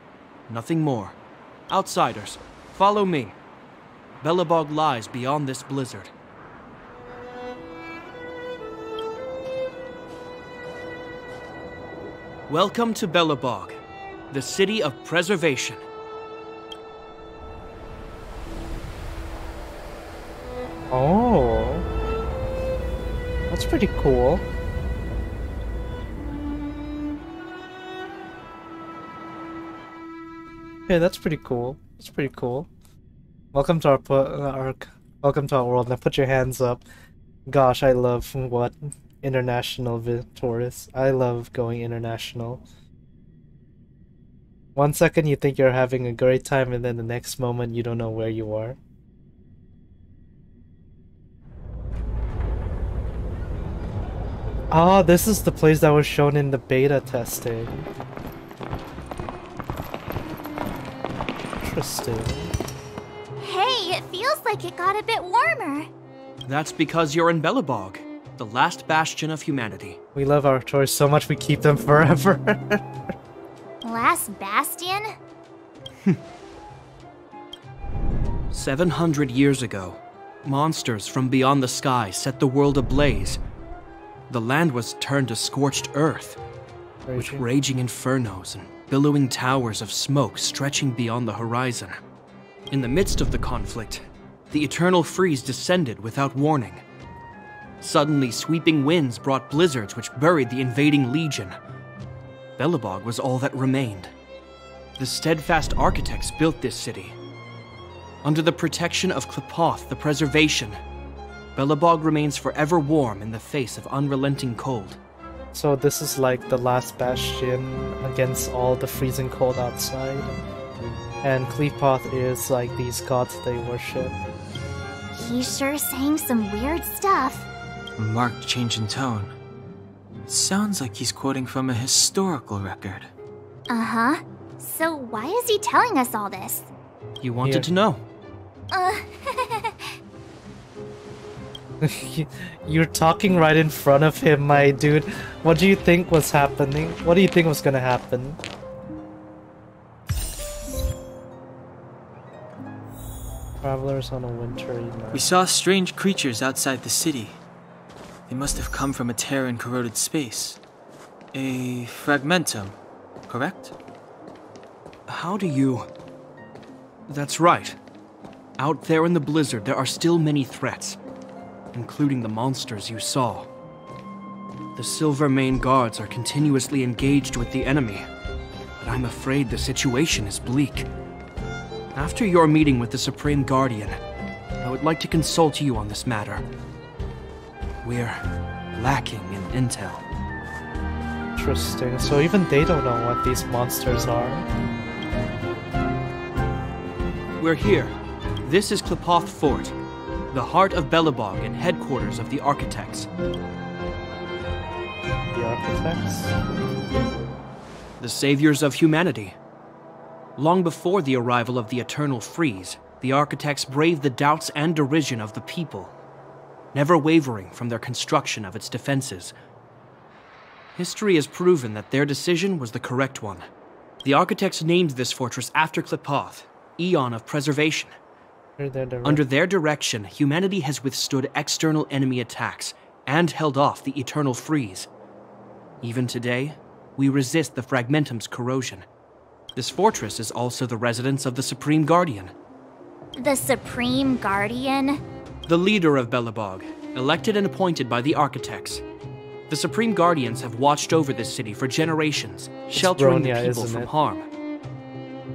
Nothing more. Outsiders, follow me. Belobog lies beyond this blizzard. Welcome to Belobog, the city of preservation. Oh, that's pretty cool. Okay, that's pretty cool. That's pretty cool. Welcome to welcome to our world. Now put your hands up. Gosh, I love what international tourists. I love going international. 1 second you think you're having a great time, and then the next moment you don't know where you are. Ah, this is the place that was shown in the beta testing. Interesting. Hey, it feels like it got a bit warmer. That's because you're in Belobog, the last bastion of humanity. We love our toys so much we keep them forever. Last bastion? 700 years ago, monsters from beyond the sky set the world ablaze. The land was turned to scorched earth, with raging infernos and billowing towers of smoke stretching beyond the horizon. In the midst of the conflict, the eternal freeze descended without warning. Suddenly, sweeping winds brought blizzards which buried the invading legion. Belobog was all that remained. The steadfast architects built this city. Under the protection of Qlipoth, the preservation, Belobog remains forever warm in the face of unrelenting cold. So this is like the last bastion against all the freezing cold outside. And Qlipoth is like these gods they worship. He's sure saying some weird stuff. A marked change in tone. It sounds like he's quoting from a historical record. Uh-huh. So why is he telling us all this? You wanted to know. You're talking right in front of him, my dude. What do you think was happening? What do you think was gonna happen? Travelers on a wintry night. We saw strange creatures outside the city. They must have come from a Terran-corroded space. A fragmentum, correct? How do you... That's right. Out there in the blizzard, there are still many threats, including the monsters you saw. The Silvermane guards are continuously engaged with the enemy, but I'm afraid the situation is bleak. After your meeting with the Supreme Guardian, I would like to consult you on this matter. We're lacking in intel. Interesting. So even they don't know what these monsters are. We're here. This is Qlipoth Fort, the heart of Belobog and headquarters of the Architects. The Architects? The saviors of humanity. Long before the arrival of the Eternal Freeze, the Architects braved the doubts and derision of the people, never wavering from their construction of its defenses. History has proven that their decision was the correct one. The Architects named this fortress after Qlipoth, Eon of Preservation. Under their direction, humanity has withstood external enemy attacks and held off the Eternal Freeze. Even today, we resist the Fragmentum's corrosion. This fortress is also the residence of the Supreme Guardian. The Supreme Guardian? The leader of Belobog, elected and appointed by the Architects. The Supreme Guardians have watched over this city for generations, sheltering the people from harm.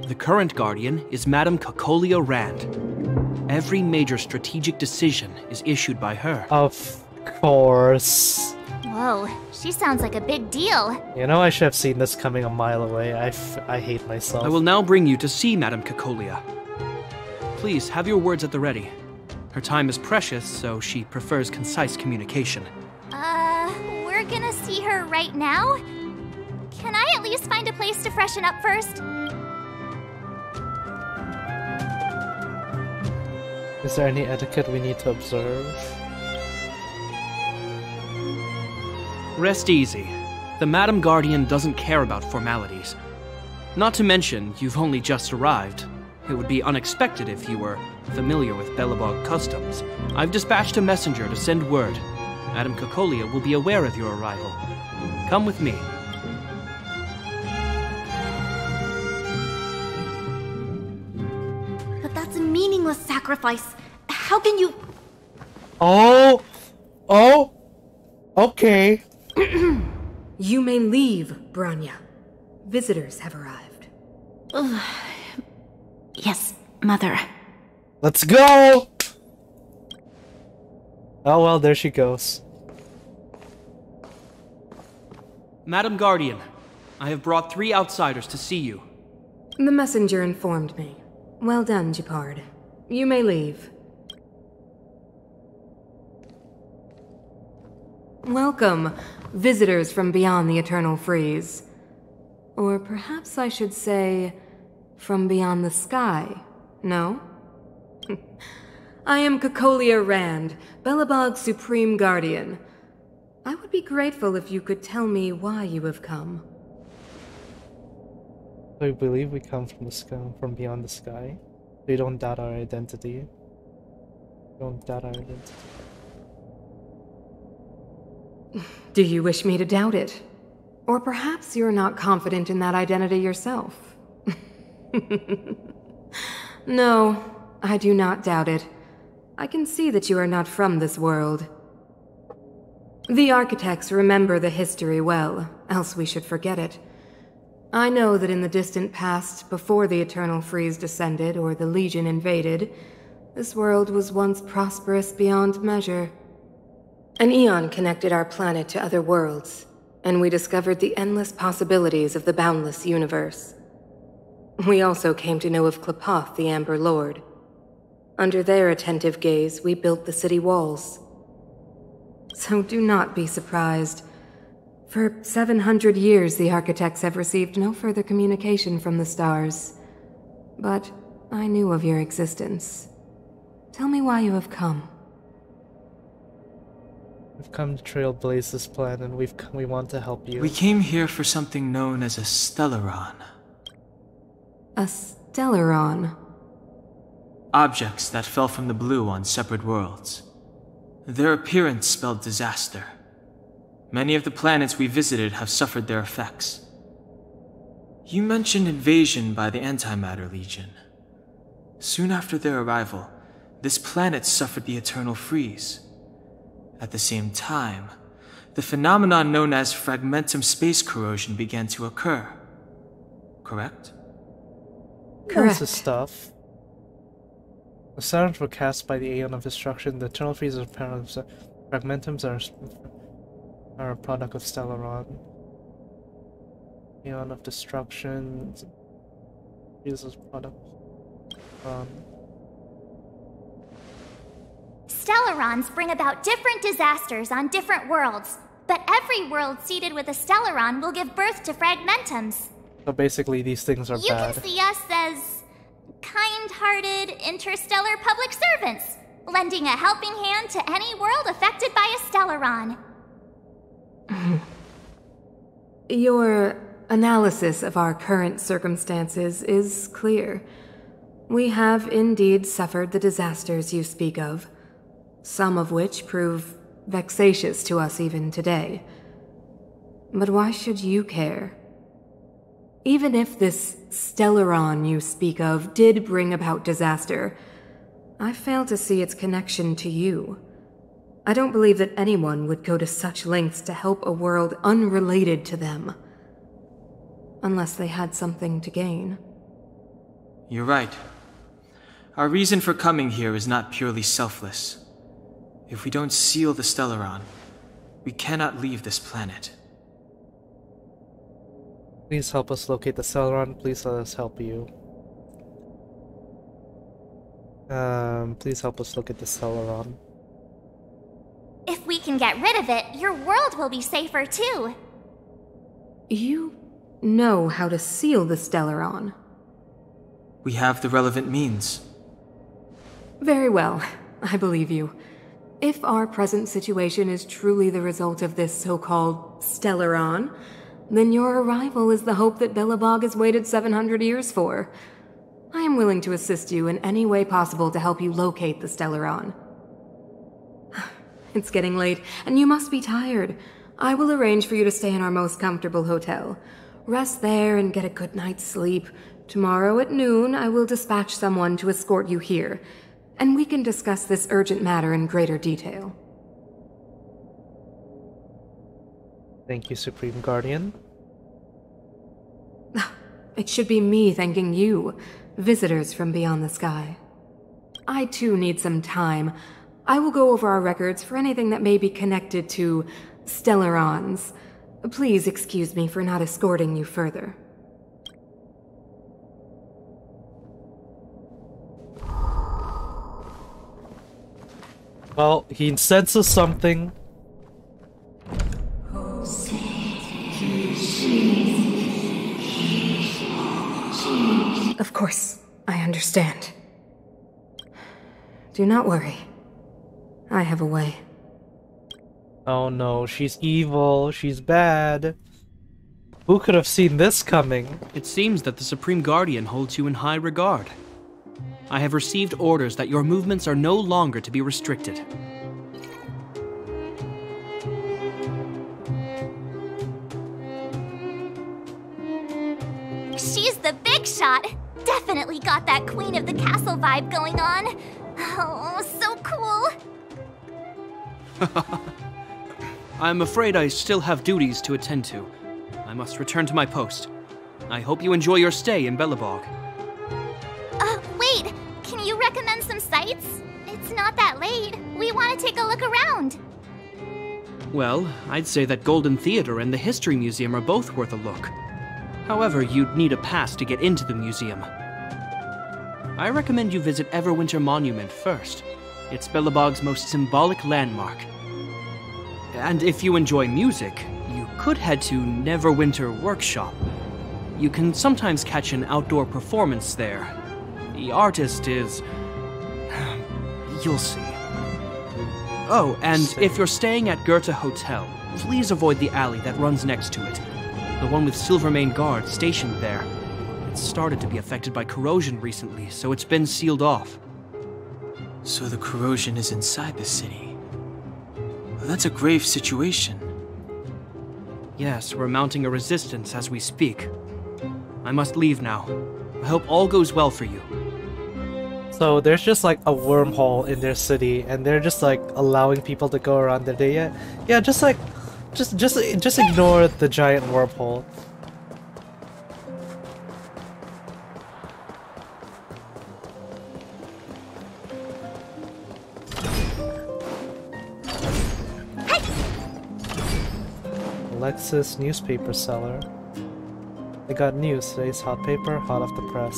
The current Guardian is Madame Cocolia Rand. Every major strategic decision is issued by her. Of course. Whoa, she sounds like a big deal. You know, I should have seen this coming a mile away. I hate myself. I will now bring you to see Madame Cocolia. Please, have your words at the ready. Her time is precious, so she prefers concise communication. We're gonna see her right now? Can I at least find a place to freshen up first? Is there any etiquette we need to observe? Rest easy. The Madame Guardian doesn't care about formalities. Not to mention, you've only just arrived. It would be unexpected if you were familiar with Belobog customs. I've dispatched a messenger to send word. Madame Cocolia will be aware of your arrival. Come with me. But that's a meaningless sacrifice. How can you... Oh! Okay. You may leave, Bronya. Visitors have arrived. Yes, Mother. Let's go! Oh well, there she goes. Madame Guardian, I have brought 3 outsiders to see you. The messenger informed me. Well done, Gepard. You may leave. Welcome, visitors from beyond the Eternal Freeze. Or perhaps I should say, from beyond the sky, no? I am Cocolia Rand, Belobog's Supreme Guardian. I would be grateful if you could tell me why you have come. I believe we come from the sky, from beyond the sky. We don't doubt our identity. Don't doubt our identity. Do you wish me to doubt it? Or perhaps you're not confident in that identity yourself? No, I do not doubt it. I can see that you are not from this world. The Architects remember the history well, else we should forget it. I know that in the distant past, before the Eternal Freeze descended or the Legion invaded, this world was once prosperous beyond measure. An eon connected our planet to other worlds, and we discovered the endless possibilities of the boundless universe. We also came to know of Qlipoth, the Amber Lord. Under their attentive gaze, we built the city walls. So do not be surprised. For 700 years, the Architects have received no further communication from the stars. But I knew of your existence. Tell me why you have come. We've come to trailblaze this plan, and we want to help you. We came here for something known as a Stellaron. A Stellaron? Objects that fell from the blue on separate worlds. Their appearance spelled disaster. Many of the planets we visited have suffered their effects. You mentioned invasion by the Antimatter Legion. Soon after their arrival, this planet suffered the Eternal Freeze. At the same time, the phenomenon known as fragmentum space corrosion began to occur. Correct? Correct. Lots of stuff. The Saturns were cast by the Aeon of Destruction. The eternal freezes of fragmentums are a product of Stellaron. Aeon of Destruction. Freezes product. Stellarons bring about different disasters on different worlds, but every world seeded with a Stellaron will give birth to fragmentums. So basically, these things are You bad. can see us as kind-hearted interstellar public servants, lending a helping hand to any world affected by a Stellaron. Your analysis of our current circumstances is clear. We have indeed suffered the disasters you speak of, some of which prove vexatious to us even today. But why should you care? Even if this Stellaron you speak of did bring about disaster, I fail to see its connection to you. I don't believe that anyone would go to such lengths to help a world unrelated to them. Unless they had something to gain. You're right. Our reason for coming here is not purely selfless. If we don't seal the Stellaron, we cannot leave this planet. Please help us locate the Stellaron. Please let us help you. Please help us look at the Stellaron. If we can get rid of it, your world will be safer too. You know how to seal the Stellaron. We have the relevant means. Very well, I believe you. If our present situation is truly the result of this so-called Stellaron, then your arrival is the hope that Belobog has waited 700 years for. I am willing to assist you in any way possible to help you locate the Stellaron. It's getting late, and you must be tired. I will arrange for you to stay in our most comfortable hotel. Rest there and get a good night's sleep. Tomorrow at noon, I will dispatch someone to escort you here, and we can discuss this urgent matter in greater detail. Thank you, Supreme Guardian. It should be me thanking you, visitors from beyond the sky. I too need some time. I will go over our records for anything that may be connected to Stellarons. Please excuse me for not escorting you further. Well, he senses something. Of course, I understand. Do not worry. I have a way. Oh no, she's evil, she's bad. Who could have seen this coming? It seems that the Supreme Guardian holds you in high regard. I have received orders that your movements are no longer to be restricted. She's the big shot! Definitely got that Queen of the Castle vibe going on. Oh, so cool! I'm afraid I still have duties to attend to. I must return to my post. I hope you enjoy your stay in Belobog. Wait! Can you recommend some sites? It's not that late. We want to take a look around. Well, I'd say that Golden Theater and the History Museum are both worth a look. However, you'd need a pass to get into the museum. I recommend you visit Everwinter Monument first. It's Belobog's most symbolic landmark. And if you enjoy music, you could head to Neverwinter Workshop. You can sometimes catch an outdoor performance there. The artist is... you'll see. Oh, and if you're staying at Goethe Hotel, please avoid the alley that runs next to it. The one with Silvermane guards stationed there. It's started to be affected by corrosion recently, so it's been sealed off. So the corrosion is inside the city. Well, that's a grave situation. Yes, we're mounting a resistance as we speak. I must leave now. I hope all goes well for you. So there's just like a wormhole in their city, and they're just like allowing people to go around their day. Yeah, just ignore the giant wormhole. Alexis, newspaper seller. They got news. Today's hot paper, hot off the press.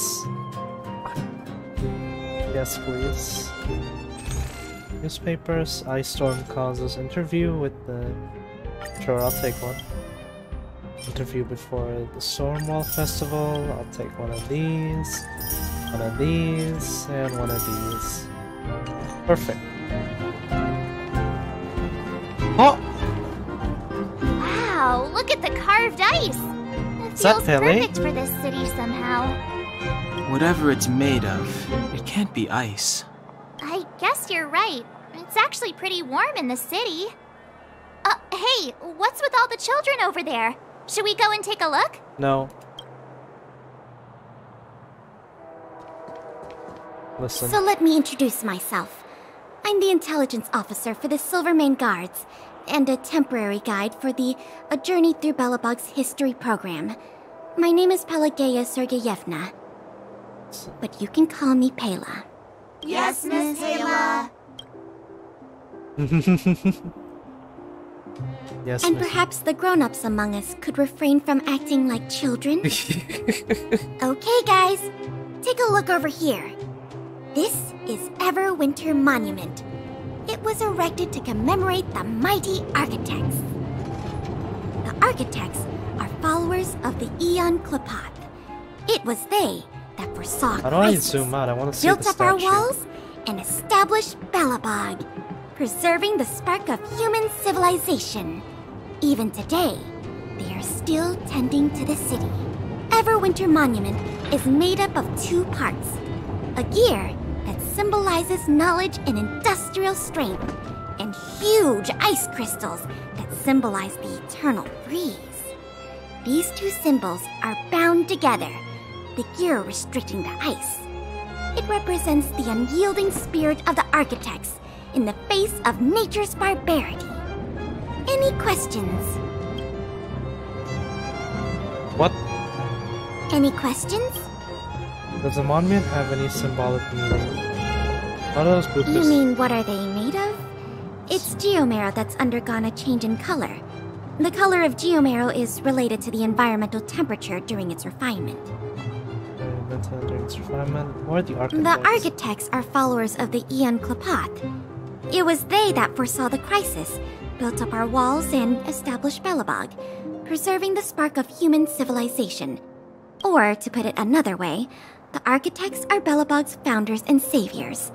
Yes, please. Newspapers, ice storm causes interview with the... Sure, I'll take one. Interview before the Stormwall Festival. I'll take one of these, and one of these. Perfect. Oh! Wow, look at the carved ice! It feels perfect for this city somehow. Whatever it's made of, it can't be ice. I guess you're right. It's actually pretty warm in the city. Hey, what's with all the children over there? Should we go and take a look? No. Listen. So let me introduce myself. I'm the intelligence officer for the Silvermane Guards, and a temporary guide for the A Journey Through Belobog's History program. My name is Pelageya Sergeyevna, but you can call me Pela. Yes, Miss Pela. Yes, and perhaps the grown-ups among us could refrain from acting like children. Okay, guys, take a look over here. This is Everwinter Monument. It was erected to commemorate the mighty architects. The architects are followers of the Aeon Klapath. It was they that foresaw How do I zoom out? I want to see built the up our statue. walls and established Belobog, preserving the spark of human civilization. Even today, they are still tending to the city. Everwinter Monument is made up of 2 parts. A gear that symbolizes knowledge and industrial strength, and huge ice crystals that symbolize the eternal breeze. These 2 symbols are bound together, the gear restricting the ice. It represents the unyielding spirit of the architects in the face of nature's barbarity. Any questions? What? Any questions? Does the monument have any symbolic meaning? What are those bloopers? You mean, what are they made of? It's geomarrow that's undergone a change in color. The color of geomarrow is related to the environmental temperature during its refinement. During its refinement? What are the architects? The architects are followers of the Aeon Klapath. It was they that foresaw the crisis, built up our walls, and established Belobog, preserving the spark of human civilization. Or, to put it another way, the architects are Belobog's founders and saviors.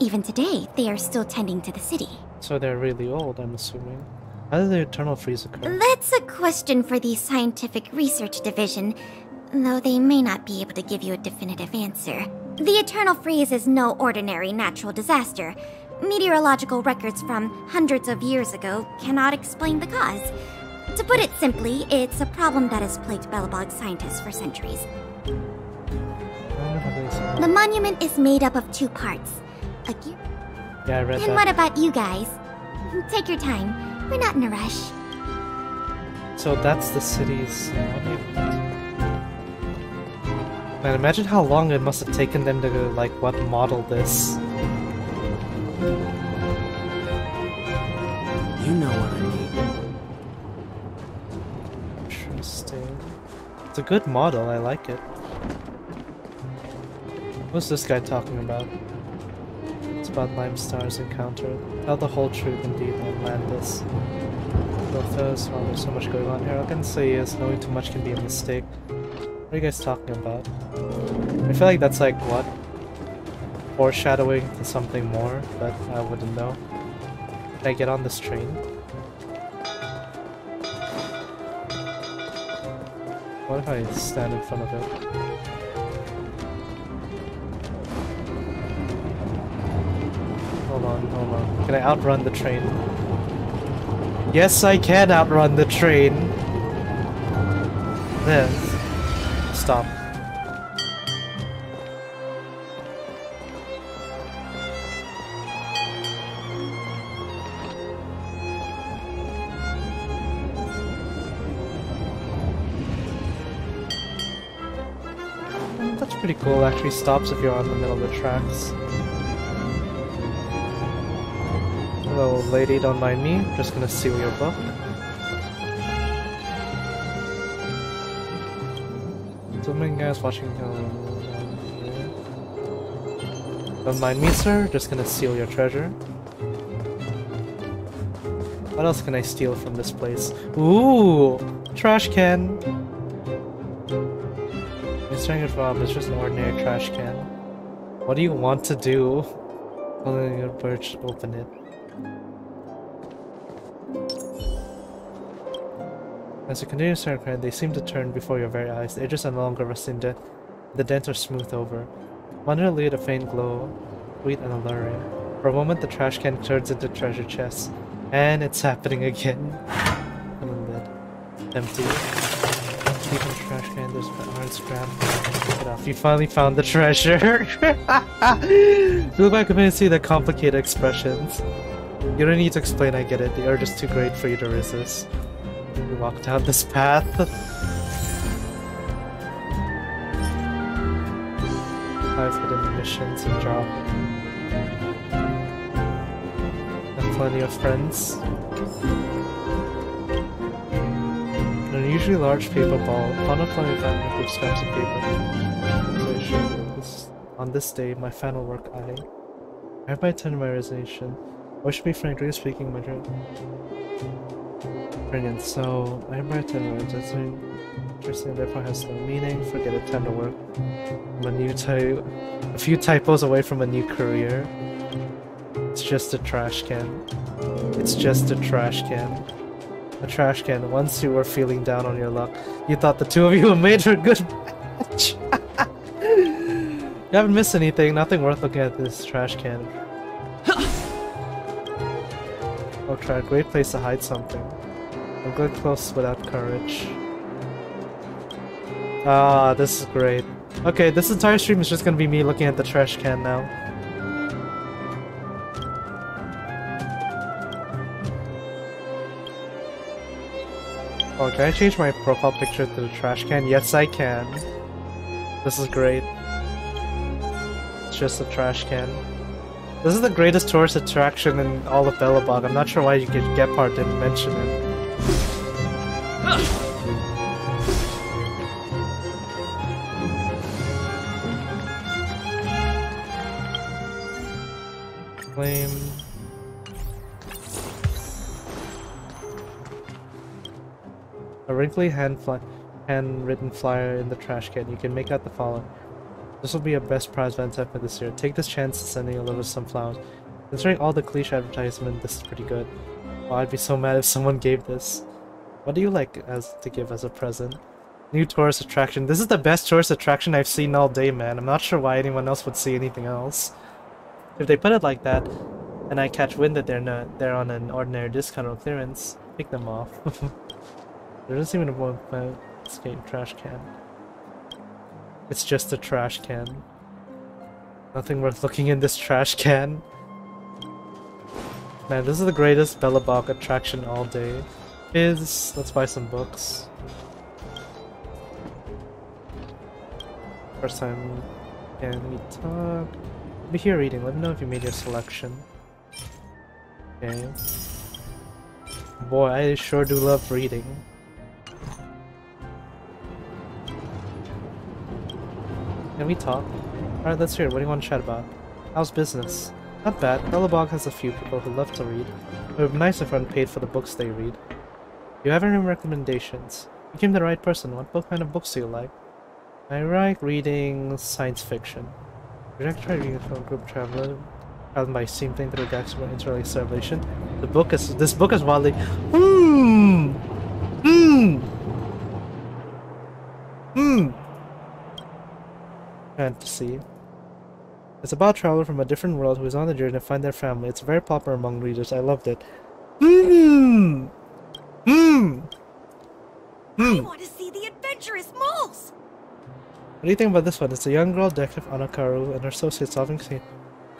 Even today, they are still tending to the city. So they're really old, I'm assuming. How did the eternal freeze occur? That's a question for the Scientific Research Division, though they may not be able to give you a definitive answer. The eternal freeze is no ordinary natural disaster. Meteorological records from hundreds of years ago cannot explain the cause. To put it simply, it's a problem that has plagued Belobog scientists for centuries. The monument is made up of 2 parts. A gear... Yeah, I read that. And what about you guys? Take your time. We're not in a rush. So that's the city's monument. Man, imagine how long it must have taken them to, like, what, model this. You know what I mean. Interesting. It's a good model, I like it. What's this guy talking about? It's about Limestar's encounter. Tell the whole truth indeed, Landis. There's so much going on here. I can say yes, knowing too much can be a mistake. What are you guys talking about? I feel like that's like, what? Foreshadowing to something more, but I wouldn't know. Can I get on this train? What if I stand in front of it? Hold on. Can I outrun the train? Yes, I can outrun the train! Then, stop. That's pretty cool, actually stops if you're on the middle of the tracks. Hello lady, don't mind me, just gonna steal your book. So many guys watching. Don't mind me, sir. Just gonna steal your treasure. What else can I steal from this place? Ooh! Trash can! It's trying to rob, it's just an ordinary trash can. What do you want to do? Pulling your birch, open it. As you continue to stare at they seem to turn before your very eyes. The edges are no longer rusting dead. The dents are smoothed over. Wonderfully, a faint glow, sweet and alluring. For a moment, the trash can turns into treasure chests. And it's happening again. Empty. Deep in the trash can, there's an iron scrap. Pick it up. You finally found the treasure! Look back and see the complicated expressions. You don't need to explain, I get it. The urge is too great for you to resist. You walk down this path. 5 hidden missions and job. And plenty of friends. An unusually large paper ball, found a flying fountain with scraps of paper. On this day, my final work, I hereby tender my resignation. I wish to be frankly speaking, my dream. Brilliant, so I hereby tender my resignation. Interesting, therefore has no meaning. Forget it, time to work. I'm a few typos away from a new career. It's just a trash can. It's just a trash can. A trash can. Once you were feeling down on your luck, you thought the two of you made a good match. You haven't missed anything. Nothing worth looking at this trash can. Oh, try a great place to hide something. I'm going close without courage. Ah, this is great. Okay, this entire stream is just gonna be me looking at the trash can now. Oh, can I change my profile picture to the trash can? Yes, I can. This is great. It's just a trash can. This is the greatest tourist attraction in all of Belobog. I'm not sure why Gepard didn't mention it. Flame. A wrinkly handwritten flyer in the trash can. You can make out the following. This will be a best prize Valentine for this year. Take this chance of sending a little some flowers. Considering all the cliche advertisement, this is pretty good. Oh, I'd be so mad if someone gave this. What do you like to give as a present? New tourist attraction. This is the best tourist attraction I've seen all day, man. I'm not sure why anyone else would see anything else. If they put it like that, and I catch wind that they're on an ordinary discount or clearance, pick them off. There doesn't even want my skate trash can. It's just a trash can. Nothing worth looking in this trash can. Man, this is the greatest Belobog attraction all day. Let's buy some books. First time can we talk? I'll be here reading. Let me know if you made your selection. Okay. Boy, I sure do love reading. Can we talk? Alright, let's hear it. What do you want to chat about? How's business? Not bad. Belobog has a few people who love to read. It would be nice if everyone paid for the books they read. Do you have any recommendations? You came to the right person. What kind of books do you like? I like reading science fiction. Would you like to try reading from a group traveling by seeing things through the galaxy of interrelated revelation? This book is wildly fantasy. It's about a traveler from a different world who is on the journey to find their family. It's very popular among readers. I loved it. I want to see the adventurous moles! What do you think about this one? It's a young girl, Detective Anakaru, and her associate solving scene.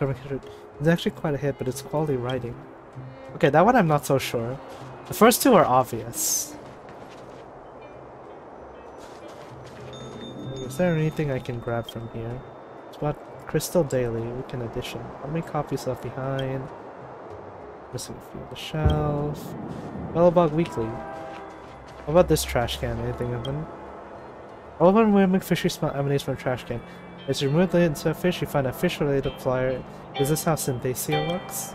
It's actually quite a hit, but it's quality writing. Okay, that one I'm not so sure. The first two are obvious. Is there anything I can grab from here? It's about Crystal Daily, weekend edition. How many copies left behind? Missing a few on the shelf. Belobog Weekly. What about this trash can? Anything of them? All of our mimic fishy smell emanates from a trash can. As you remove the inside fish, you find a fish-related flyer. Is this how Synthesia looks?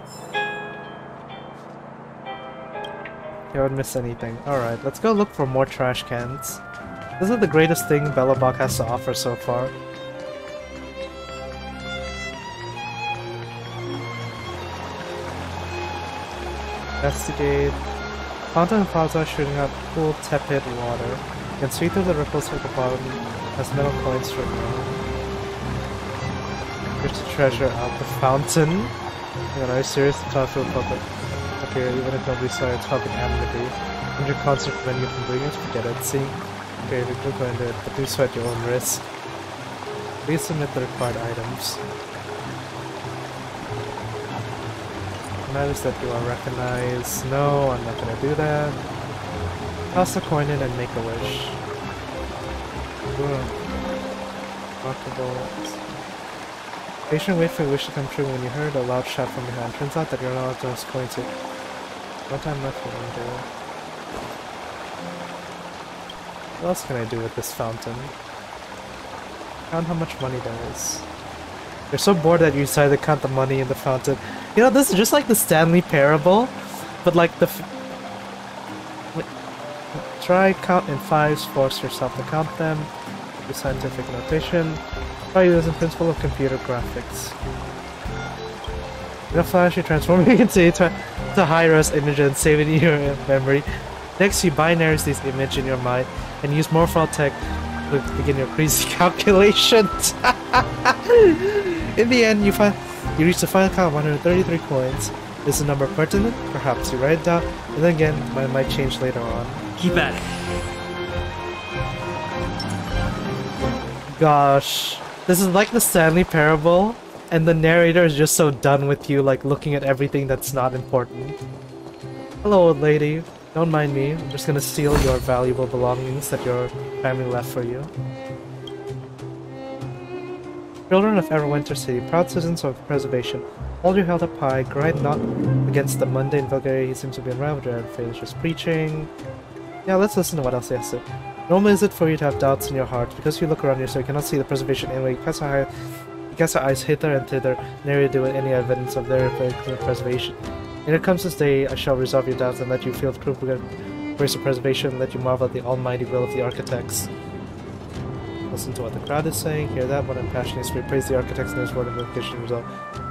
I wouldn't miss anything. Alright, let's go look for more trash cans. This is the greatest thing Belobog has to offer so far. Investigate. Fountain plaza shooting out cool, tepid water. You can see through the ripples at the bottom as metal coins from around. Here's the treasure out the fountain. Are you serious? The talk to the public. Okay, even if nobody saw it, it's public anonymity. 100 concert venue from doing it, forget it. See? Okay, we could go into it, but do so at your own risk. Please submit the required items. Notice that you are recognized. No, I'm not gonna do that. Toss a coin in and make a wish. Rockables. Patient wait for your wish to come true when you heard a loud shout from behind. Turns out that you're not allowed to toss coins in. No time left for one day. What else can I do with this fountain? Count how much money there is. You're so bored that you decided to count the money in the fountain. You know, this is just like the Stanley Parable, but like the... Try count in fives, force yourself to count them. Do scientific notation. Try using principle of computer graphics. In a flash, you transform it into a high-res image and save it in your memory. Next, you binaries this image in your mind and use Morphol Tech to begin your crazy calculations. In the end, you reach the final count of 133 coins. Is the number pertinent? Perhaps you write it down, and then again, it might change later on. Keep at it. Gosh, this is like the Stanley Parable, and the narrator is just so done with you, like looking at everything that's not important. Hello, old lady. Don't mind me. I'm just gonna steal your valuable belongings that your family left for you. Children of Everwinter City, proud citizens of preservation, hold your head up high, grind not against the mundane vulgarity he seems to be unraveled and fails just preaching. Yeah, let's listen to what else he has to say. Normal is it for you to have doubts in your heart, because you look around you so you cannot see the preservation anyway. You cast your eyes hither and thither, nary do any evidence of their preservation. And it comes this day, I shall resolve your doubts and let you feel the proof of grace of preservation, and let you marvel at the almighty will of the architects. Listen to what the crowd is saying, hear that one in passionate spirit, praise the architects and his word of vindication result.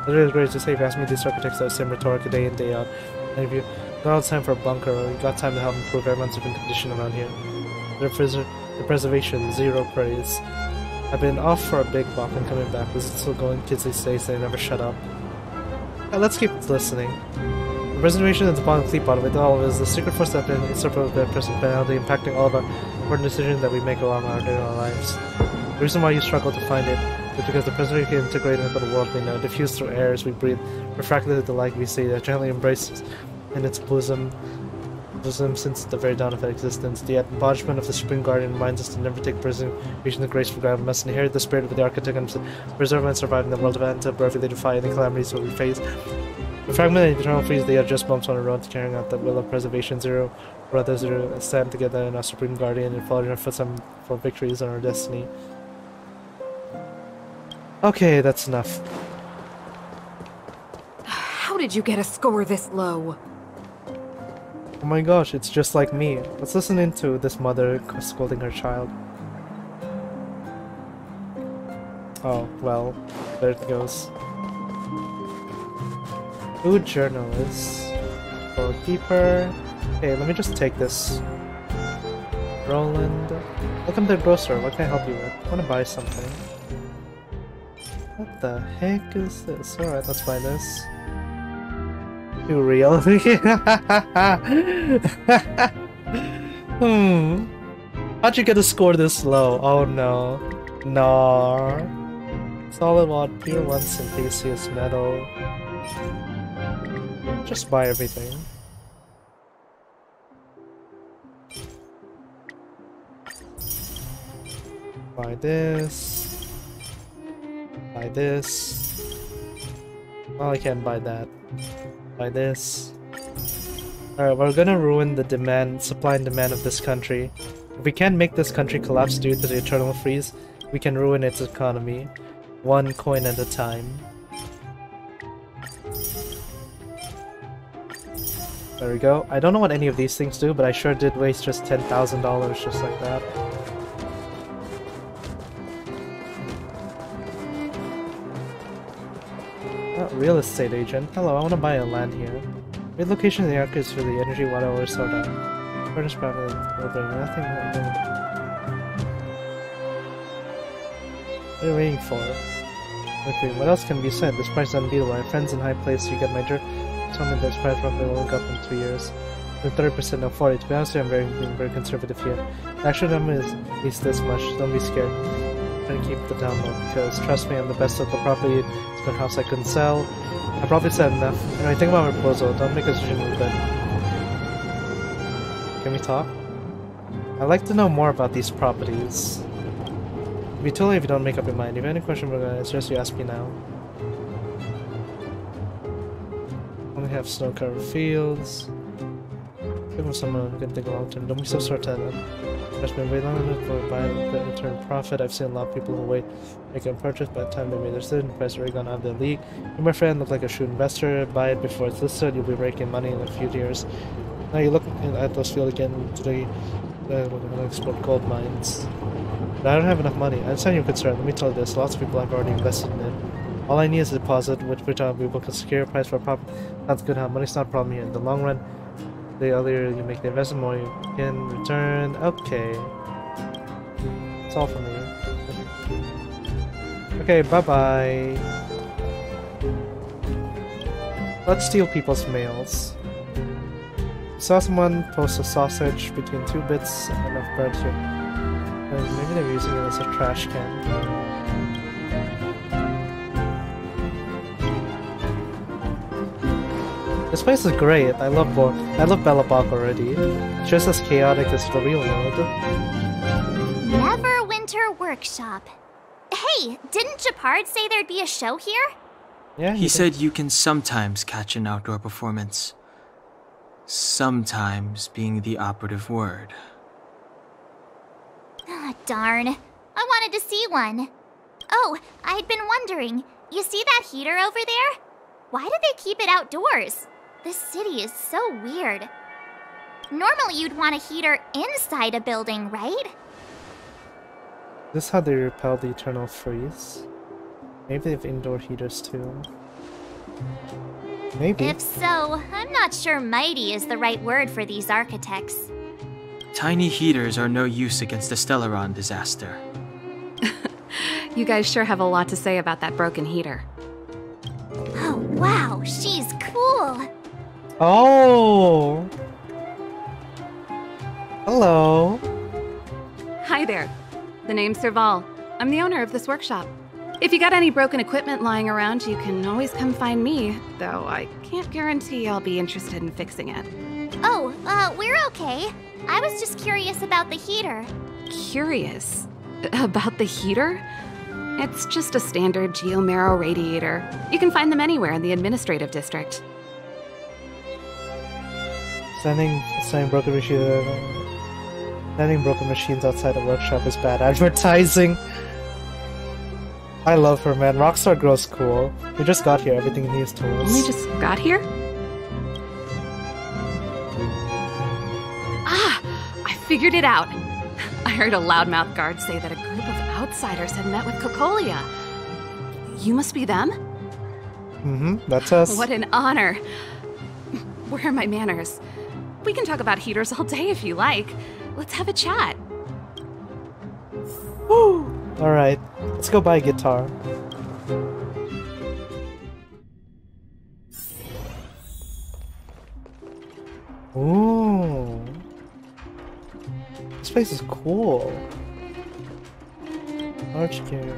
There is great to say, if you ask me, these architects are same rhetoric day in, day out. And if you got all the time for a bunker, or you got time to help improve everyone's living condition around here. The preservation, zero praise. I've been off for a big walk and coming back. This is still going, kids these days, they never shut up. Now, let's keep listening. The preservation is the bottom cleat of it all is the secret force that has been inseparable of the personality, impacting all of our important decisions that we make along our daily lives. The reason why you struggle to find it is because the preservation is integrated into the world we know, diffused through airs we breathe, refracted into the light we see, that gently embraces in its bosom since the very dawn of existence. The embodiment of the Supreme Guardian reminds us to never take preservation of grace for granted. We must inherit the spirit of the architect and preserve and survive in the world of Anta, wherever they defy any calamities that we face. The fragment and eternal freeze, they are just bumps on a road to carrying out the will of preservation. Zero brothers stand together in our Supreme Guardian and follow in our footsteps for victories on our destiny. Okay, that's enough. How did you get a score this low? Oh my gosh, it's just like me. Let's listen into this mother scolding her child. Oh, well, there it goes. Food journalist. Go deeper. Okay, let me just take this. Roland. Welcome to the grocer. What can I help you with? I want to buy something. What the heck is this? Alright, let's buy this. Too real. How'd you get a score this low? Oh no. No. Solid watt, pure 1 Synthesius metal. Just buy everything. Buy this. Buy this. Well, I can't buy that. Buy this. Alright, we're gonna ruin the supply and demand of this country. If we can't make this country collapse due to the eternal freeze, we can ruin its economy, one coin at a time. There we go. I don't know what any of these things do, but I sure did waste just $10,000 just like that. Real estate agent. Hello, I want to buy a land here. Great location in the arc is for the energy, water, or soda. Furnace probably will bring nothing. What are you waiting for? Okay, what else can be said? This price is unbeatable. I have friends in high place. You get my jerk. Tell me this price roughly will look up in 2 years. Then 30%, no 40. To be honest, I'm being very conservative here. The actual number is at least this much. Don't be scared. Try to keep the download because trust me, I'm the best at the property. It's been a house I couldn't sell. I probably said enough. Anyway, think about my proposal. Don't make a decision with it. Can we talk? I'd like to know more about these properties. It'd be too late if you don't make up your mind. If you have any question about it, just you ask me now. Only have snow-covered fields. Give them someone who can think long term. Don't be so short-sighted. Trust me, wait long enough for a buy and return profit. I've seen a lot of people who wait, make a purchase by the time they made their decision. The price already gone out of the league. You, my friend, look like a shrewd investor. Buy it before it's listed. You'll be making money in a few years. Now you look at those fields again today. We're gonna explore gold mines. But I don't have enough money. I understand your concern. Let me tell you this. Lots of people have already invested in it. All I need is a deposit, which people can secure a price for a property. Sounds good, huh? Money's not a problem here. In the long run, the earlier you make the investment, more you can return. Okay. That's all for me. Okay, bye-bye. Let's steal people's mails. Saw someone post a sausage between 2 bits and enough bread here. Maybe they're using it as a trash can. This place is great. I love Belobog already. It's just as chaotic as the real world. Neverwinter Workshop. Hey, didn't Gepard say there'd be a show here? Yeah, he said you can sometimes catch an outdoor performance. Sometimes being the operative word. Ah, darn. I wanted to see one. Oh, I'd been wondering. You see that heater over there? Why do they keep it outdoors? This city is so weird. Normally you'd want a heater inside a building, right? Is this how they repel the eternal freeze? Maybe they have indoor heaters too. Maybe. If so, I'm not sure mighty is the right word for these architects. Tiny heaters are no use against the Stellaron disaster. You guys sure have a lot to say about that broken heater. Oh, wow, she's cool. Oh! Hello. Hi there. The name's Serval. I'm the owner of this workshop. If you got any broken equipment lying around, you can always come find me, though I can't guarantee I'll be interested in fixing it. Oh, we're okay. I was just curious about the heater. Curious? About the heater? It's just a standard Geomarrow radiator. You can find them anywhere in the administrative district. Sending broken machines outside a workshop is bad advertising. I love her, man. Rockstar Girl's cool. We just got here. Everything needs tools. We just got here? Ah! I figured it out. I heard a loudmouth guard say that a group of outsiders had met with Cocolia. You must be them? Mm-hmm. That's us. What an honor. Where are my manners? We can talk about heaters all day if you like. Let's have a chat. Woo! Alright, let's go buy a guitar. Ooh. This place is cool. Large game.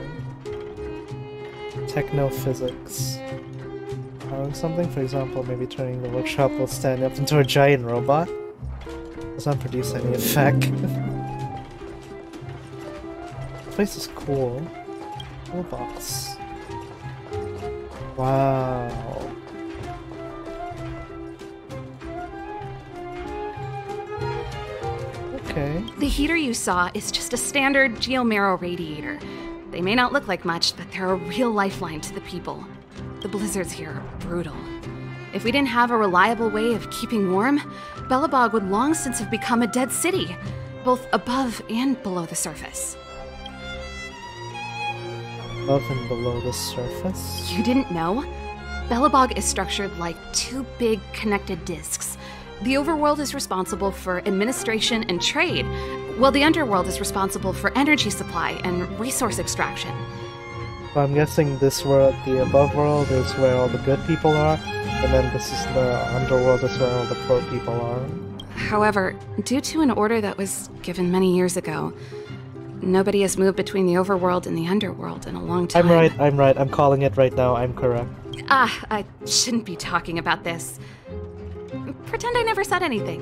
Techno physics. Something, for example, maybe turning the workshop will stand up into a giant robot. Does not produce any effect. This place is cool. Toolbox. Wow. Okay. The heater you saw is just a standard Geomero radiator. They may not look like much, but they're a real lifeline to the people. The blizzards here are brutal. If we didn't have a reliable way of keeping warm, Belobog would long since have become a dead city, both above and below the surface. Above and below the surface? You didn't know? Belobog is structured like two big connected disks. The overworld is responsible for administration and trade, while the underworld is responsible for energy supply and resource extraction. So I'm guessing this world, the above world, is where all the good people are, and then this is the underworld, is where all the poor people are. However, due to an order that was given many years ago, nobody has moved between the overworld and the underworld in a long time. I'm right, I'm calling it right now, I'm correct. I shouldn't be talking about this. Pretend I never said anything.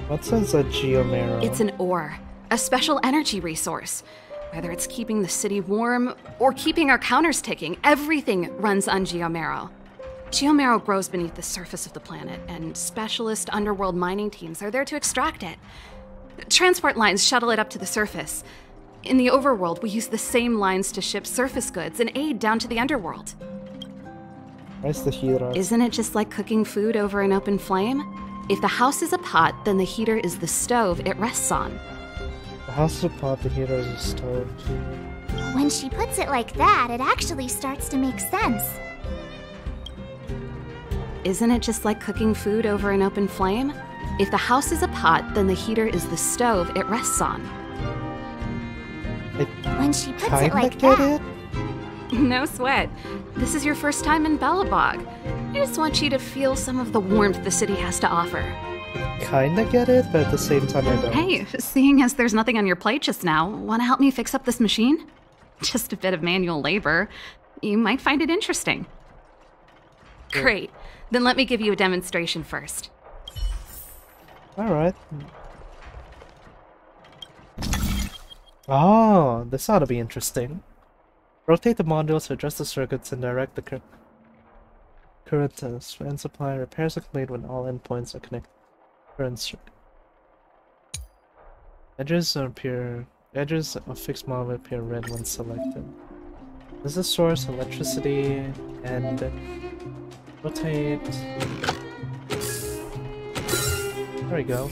What says a Geomero? It's an ore, a special energy resource. Whether it's keeping the city warm or keeping our counters ticking, everything runs on Geomero. Geomero grows beneath the surface of the planet, and specialist underworld mining teams are there to extract it. Transport lines shuttle it up to the surface. In the overworld, we use the same lines to ship surface goods and aid down to the underworld. Where's the heater? Isn't it just like cooking food over an open flame? If the house is a pot, then the heater is the stove it rests on. The house is a pot, the heater is a stove. When she puts it like that, it actually starts to make sense. Isn't it just like cooking food over an open flame? If the house is a pot, then the heater is the stove it rests on. When she puts it like that... No sweat. This is your first time in Belobog. I just want you to feel some of the warmth the city has to offer. Kinda get it, but at the same time I don't. Hey, seeing as there's nothing on your plate just now, want to help me fix up this machine? Just a bit of manual labor. You might find it interesting. Yeah. Great. Then let me give you a demonstration first. Alright. Oh, this ought to be interesting. Rotate the modules to adjust the circuits and direct the current and supply. Repairs are complete when all endpoints are connected. Current circuit. Edges of fixed model appear red when selected. This is the source, electricity, and rotate. There we go.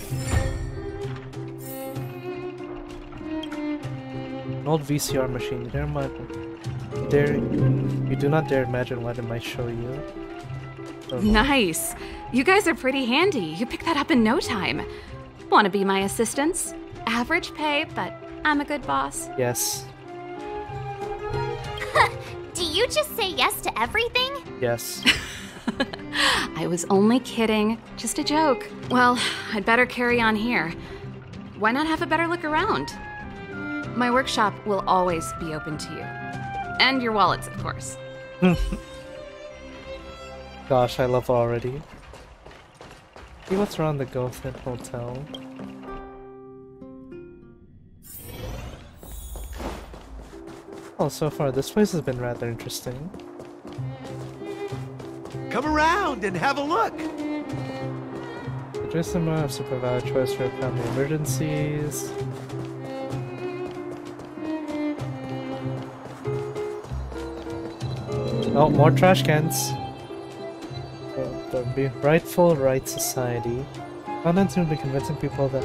An old VCR machine. You do not dare imagine what it might show you. So. Nice! You guys are pretty handy. You picked that up in no time. Want to be my assistants? Average pay, but I'm a good boss. Yes. Do you just say yes to everything? Yes. I was only kidding. Just a joke. Well, I'd better carry on here. Why not have a better look around? My workshop will always be open to you. And your wallets, of course. Gosh, I love already. See what's around the Gothic Hotel. Oh, so far this place has been rather interesting. Come around and have a look! Address them have super valid choice for family emergencies. Oh, more trash cans. The Rightful Right Society. Contents will be convincing people that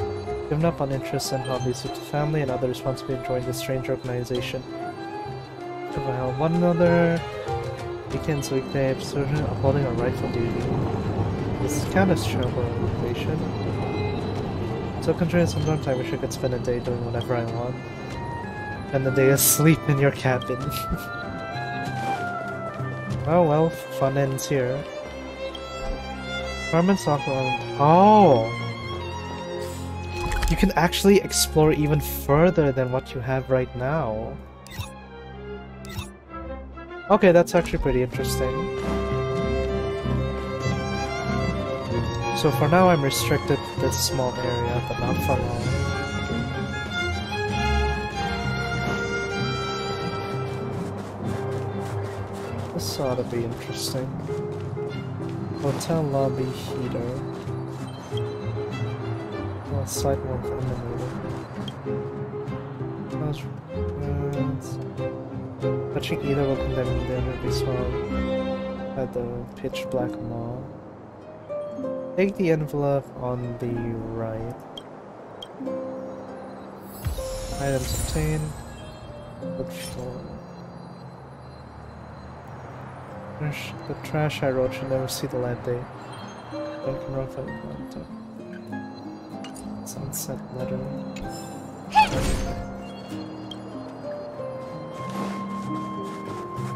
given up on interests and hobbies with the family and other responsibility to join this strange organization. To help one another. Weekends, weekday, episode upholding a rightful duty. This is kind of trouble motivation. So considering sometimes I wish I could spend a day doing whatever I want. And the day asleep in your cabin. Oh well, fun ends here. Apartments Oh! You can actually explore even further than what you have right now. Okay, that's actually pretty interesting. So for now I'm restricted to this small area, but not for long. This ought to be interesting. Hotel lobby heater. a slight warmth emanating. Touching either will condemn the other be swallowed by the pitch black maw. Take the envelope on the right. Items obtained. Bookstore. The trash I wrote should never see the light day. Don't come off any contact. Sunset letter.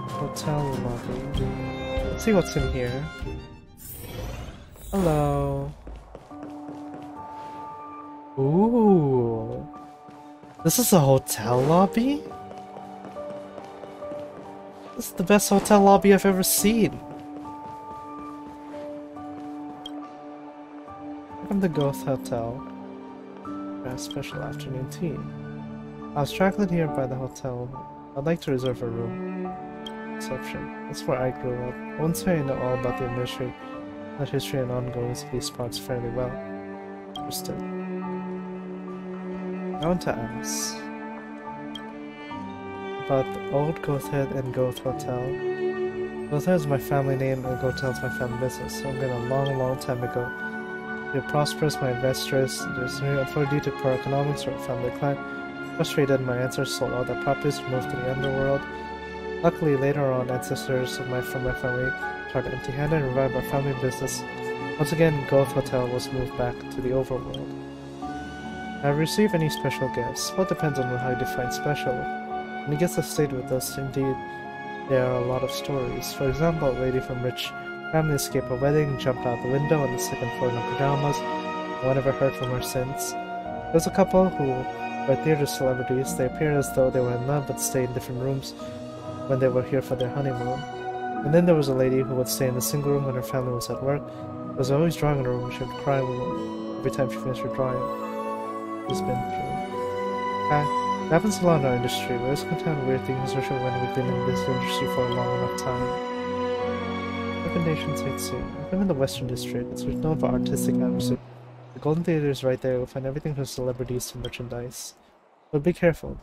Hotel lobby. Let's see what's in here. Hello. Ooh. This is a hotel lobby? This is the best hotel lobby I've ever seen. Welcome to Goth Hotel. A special afternoon tea. I was traveling here by the hotel. I'd like to reserve a room. Reception. That's where I grew up. I won't say I know all about the history and ongoings of these parts fairly well. Understood. I want to ask about the old Gothhead and Goth Hotel. Gothhead is my family name and Goth Hotel is my family business. So I'm going a long time ago. They're prosperous, my investors. There's no authority to poor economics or family decline. Frustrated, my ancestors sold all their properties and moved to the underworld. Luckily, later on, ancestors from my family started empty-handed and revived our family business. Once again, Goth Hotel was moved back to the overworld. Have I received any special gifts? Well, it depends on how you define special. When he gets to stay with us, indeed, there are a lot of stories. For example, a lady from rich family escaped a wedding, jumped out the window on the second floor in her pajamas. No one ever heard from her since. There's a couple who were theater celebrities. They appeared as though they were in love but stayed in different rooms when they were here for their honeymoon. And then there was a lady who would stay in the single room when her family was at work. She was always drawing in her room. She would cry every time she finished her drawing. She's been through. It happens a lot in our industry. We always contain weird things, especially when we've been in this industry for a long enough time. Recommendation sightseeing. I've been in the Western District. It's known for artistic atmosphere. The Golden Theater is right there. You'll find everything from celebrities to merchandise. But be careful.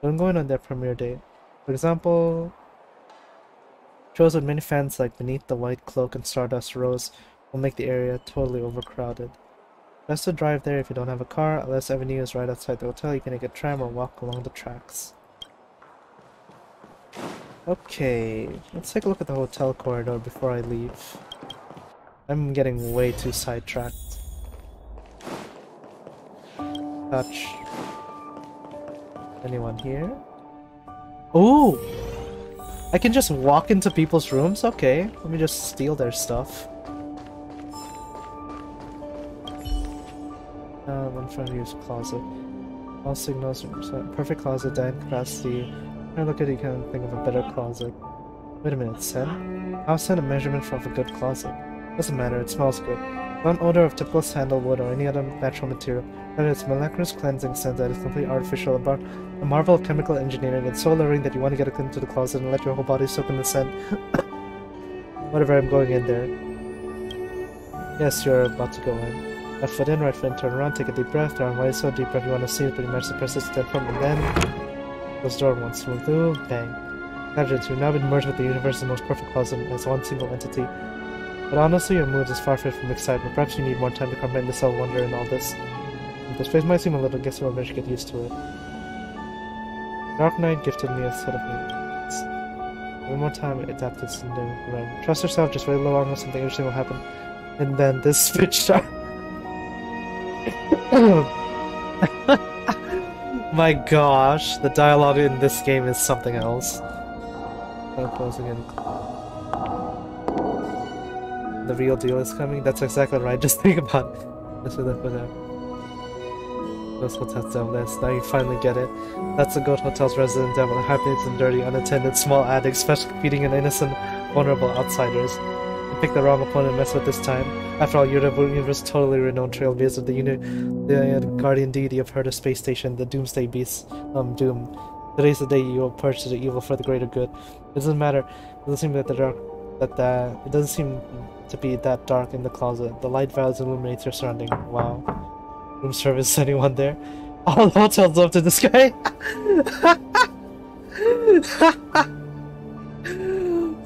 Don't go in on their premiere date. For example, shows with many fans like Beneath the White Cloak and Stardust Rose will make the area totally overcrowded. Best to drive there if you don't have a car. Ellis Avenue is right outside the hotel. You can take a tram or walk along the tracks. Okay, let's take a look at the hotel corridor before I leave. I'm getting way too sidetracked. Touch. Anyone here? Ooh! I can just walk into people's rooms? Okay, let me just steal their stuff. In front of you is a closet. All signals are perfect closet, dining capacity. I look at it, you can't think of a better closet. Wait a minute, scent? I'll send a measurement of a good closet. Doesn't matter, it smells good. Not odor of typical sandalwood or any other natural material. But it's molecular cleansing scent that is completely artificial, about a marvel of chemical engineering. It's so alluring that you want to get it into the closet and let your whole body soak in the scent. Whatever, I'm going in there. Yes, you're about to go in. Left foot in, right foot in, turn around, take a deep breath. Turn wide, so deep breath you want to see it, but you manage to press it step from, and then close the door once. Move through, bang. Imagine you've now been merged with the universe's most perfect closet as one single entity. But honestly, your moves is far-fetched from excitement. Perhaps you need more time to comprehend the subtle wonder in all this. This place might seem a little guessing, but manage to get used to it. Dark Knight gifted me a set of moves. One more time, it adapted to the new realm. Trust yourself, just wait a little longer, something interesting will happen. And then this switch started. My gosh, the dialogue in this game is something else. Close again. The real deal is coming. That's exactly right. Just think about it. This with that. Those hotels down there. Now you finally get it. That's the Goat Hotel's resident devil. Happiness and dirty, unattended, small addicts, special competing in innocent, vulnerable outsiders. You picked the wrong opponent and messed with this time. After all, you're the universe's totally renowned trailblazer, the guardian deity of Herta Space Station, the Doomsday Beast, Doom. Today's the day you will purge the evil for the greater good. It doesn't matter. It doesn't seem that it doesn't seem to be that dark in the closet. The light valves illuminates your surrounding. Wow. Room service, anyone there? All hotels up to the sky.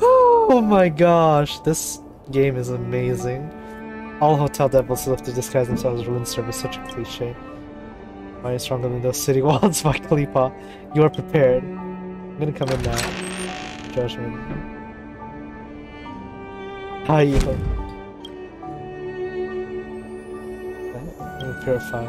Oh my gosh, this game is amazing. All hotel devils love to disguise themselves as room service, such a cliche. Why are you stronger than those city walls, my Kalipa? You are prepared. I'm gonna come in now. Judgment. Hi, you. Let me purify.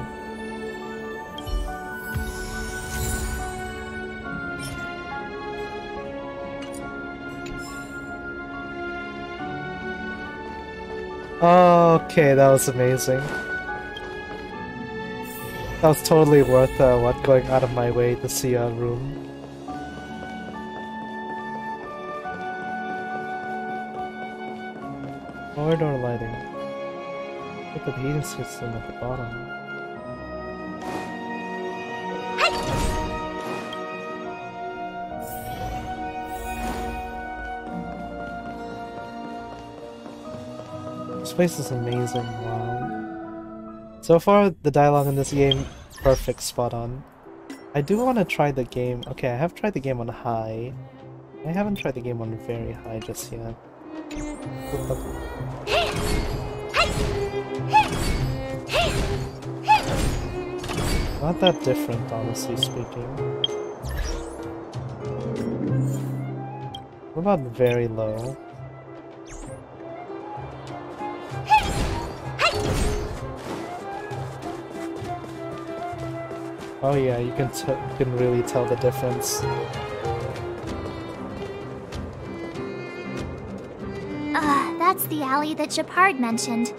Okay, that was amazing. That was totally worth going out of my way to see a room. Corridor lighting. Look at the heating system at the bottom. This place is amazing, wow. So far, the dialogue in this game, perfect, spot on. I do want to try the game. Okay, I have tried the game on high. I haven't tried the game on very high just yet. Not that different, honestly speaking. What about very low? Oh yeah, you can really tell the difference. That's the alley that Gepard mentioned.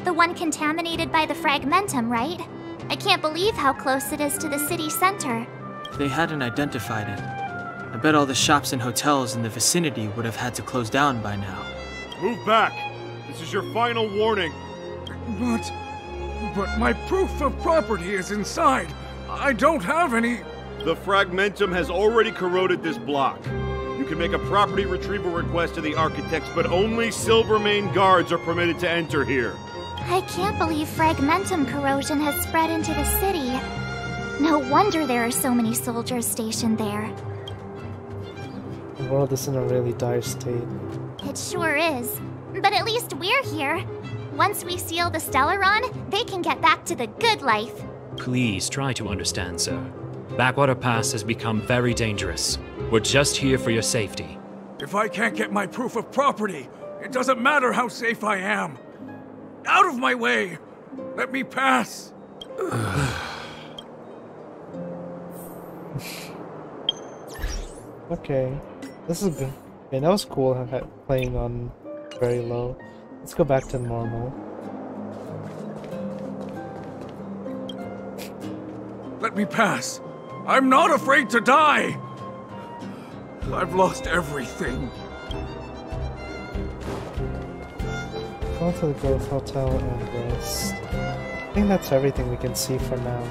The one contaminated by the fragmentum, right? I can't believe how close it is to the city center. They hadn't identified it. I bet all the shops and hotels in the vicinity would have had to close down by now. Move back! This is your final warning! But my proof of property is inside! I don't have any... The fragmentum has already corroded this block. You can make a property retrieval request to the architects, but only Silvermane guards are permitted to enter here. I can't believe fragmentum corrosion has spread into the city. No wonder there are so many soldiers stationed there. The world is in a really dire state. It sure is. But at least we're here. Once we seal the Stellaron, they can get back to the good life. Please try to understand, sir. Backwater Pass has become very dangerous. We're just here for your safety. If I can't get my proof of property, it doesn't matter how safe I am. Out of my way! Let me pass! Okay, this is good. Okay, that was cool playing on very low. Let's go back to normal. Let me pass. I'm not afraid to die. I've lost everything. Go to the Grove Hotel and rest. I think that's everything we can see for now.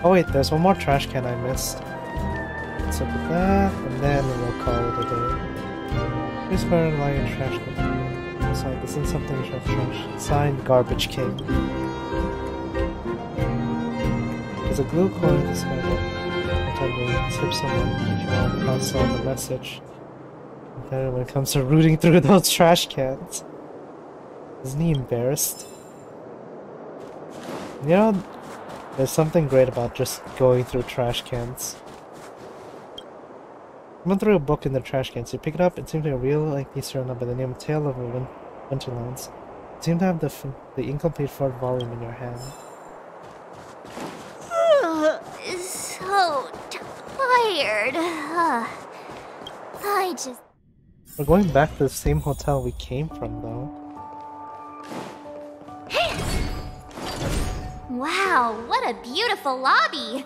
Oh wait, there's one more trash can I missed. Let's look at that, and then we'll call it a day. Here's where a lion trash can. Inside, this is something you should trash. Signed, Garbage King. There's a glue coin to scan it. Every time you tip someone, if you want to pass on the message. And then when it comes to rooting through those trash cans. Isn't he embarrassed? You know, there's something great about just going through trash cans. Someone threw a book in the trash can, so you pick it up. It seems like a real lengthy serial by the name of Tale of Winterlands. You seem to have the incomplete fourth volume in your hand. So tired. I just... We're going back to the same hotel we came from, though. Wow, what a beautiful lobby!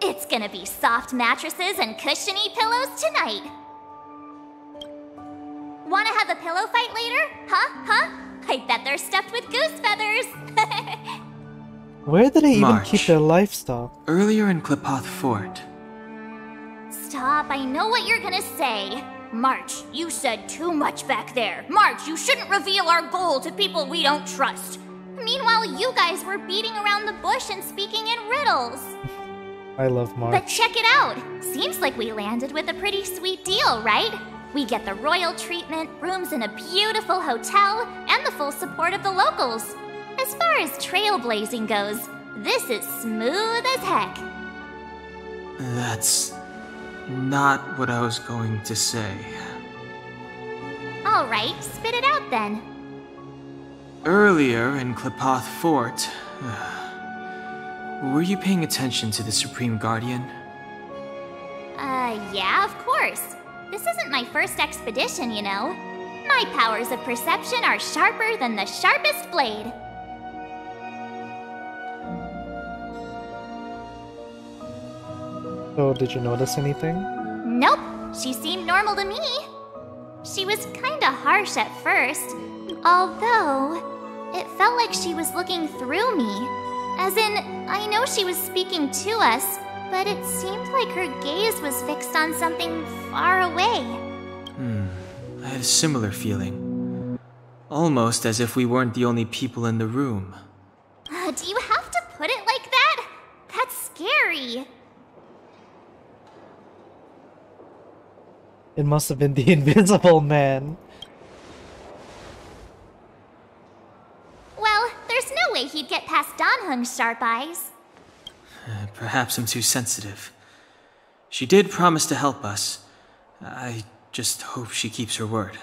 It's gonna be soft mattresses and cushiony pillows tonight. Wanna have a pillow fight later? Huh? I bet they're stuffed with goose feathers. Where do they even keep their livestock? Earlier in Qlipoth Fort. Stop, I know what you're gonna say. March, you said too much back there. March, you shouldn't reveal our goal to people we don't trust. Meanwhile, you guys were beating around the bush and speaking in riddles. I love March. But check it out. Seems like we landed with a pretty sweet deal, right? We get the royal treatment, rooms in a beautiful hotel, and the full support of the locals. As far as trailblazing goes, this is smooth as heck. That's not what I was going to say. Alright, spit it out then. Earlier in Qlipoth Fort, were you paying attention to the Supreme Guardian? Yeah, of course. This isn't my first expedition, you know. My powers of perception are sharper than the sharpest blade. So, did you notice anything? Nope, she seemed normal to me. She was kinda harsh at first, although it felt like she was looking through me. As in, I know she was speaking to us, but it seemed like her gaze was fixed on something far away. I had a similar feeling. Almost as if we weren't the only people in the room. Do you have to put it like that? That's scary. It must have been the Invisible Man. Well, there's no way he'd get past Dan Heng's sharp eyes. Perhaps I'm too sensitive. She did promise to help us. I just hope she keeps her word.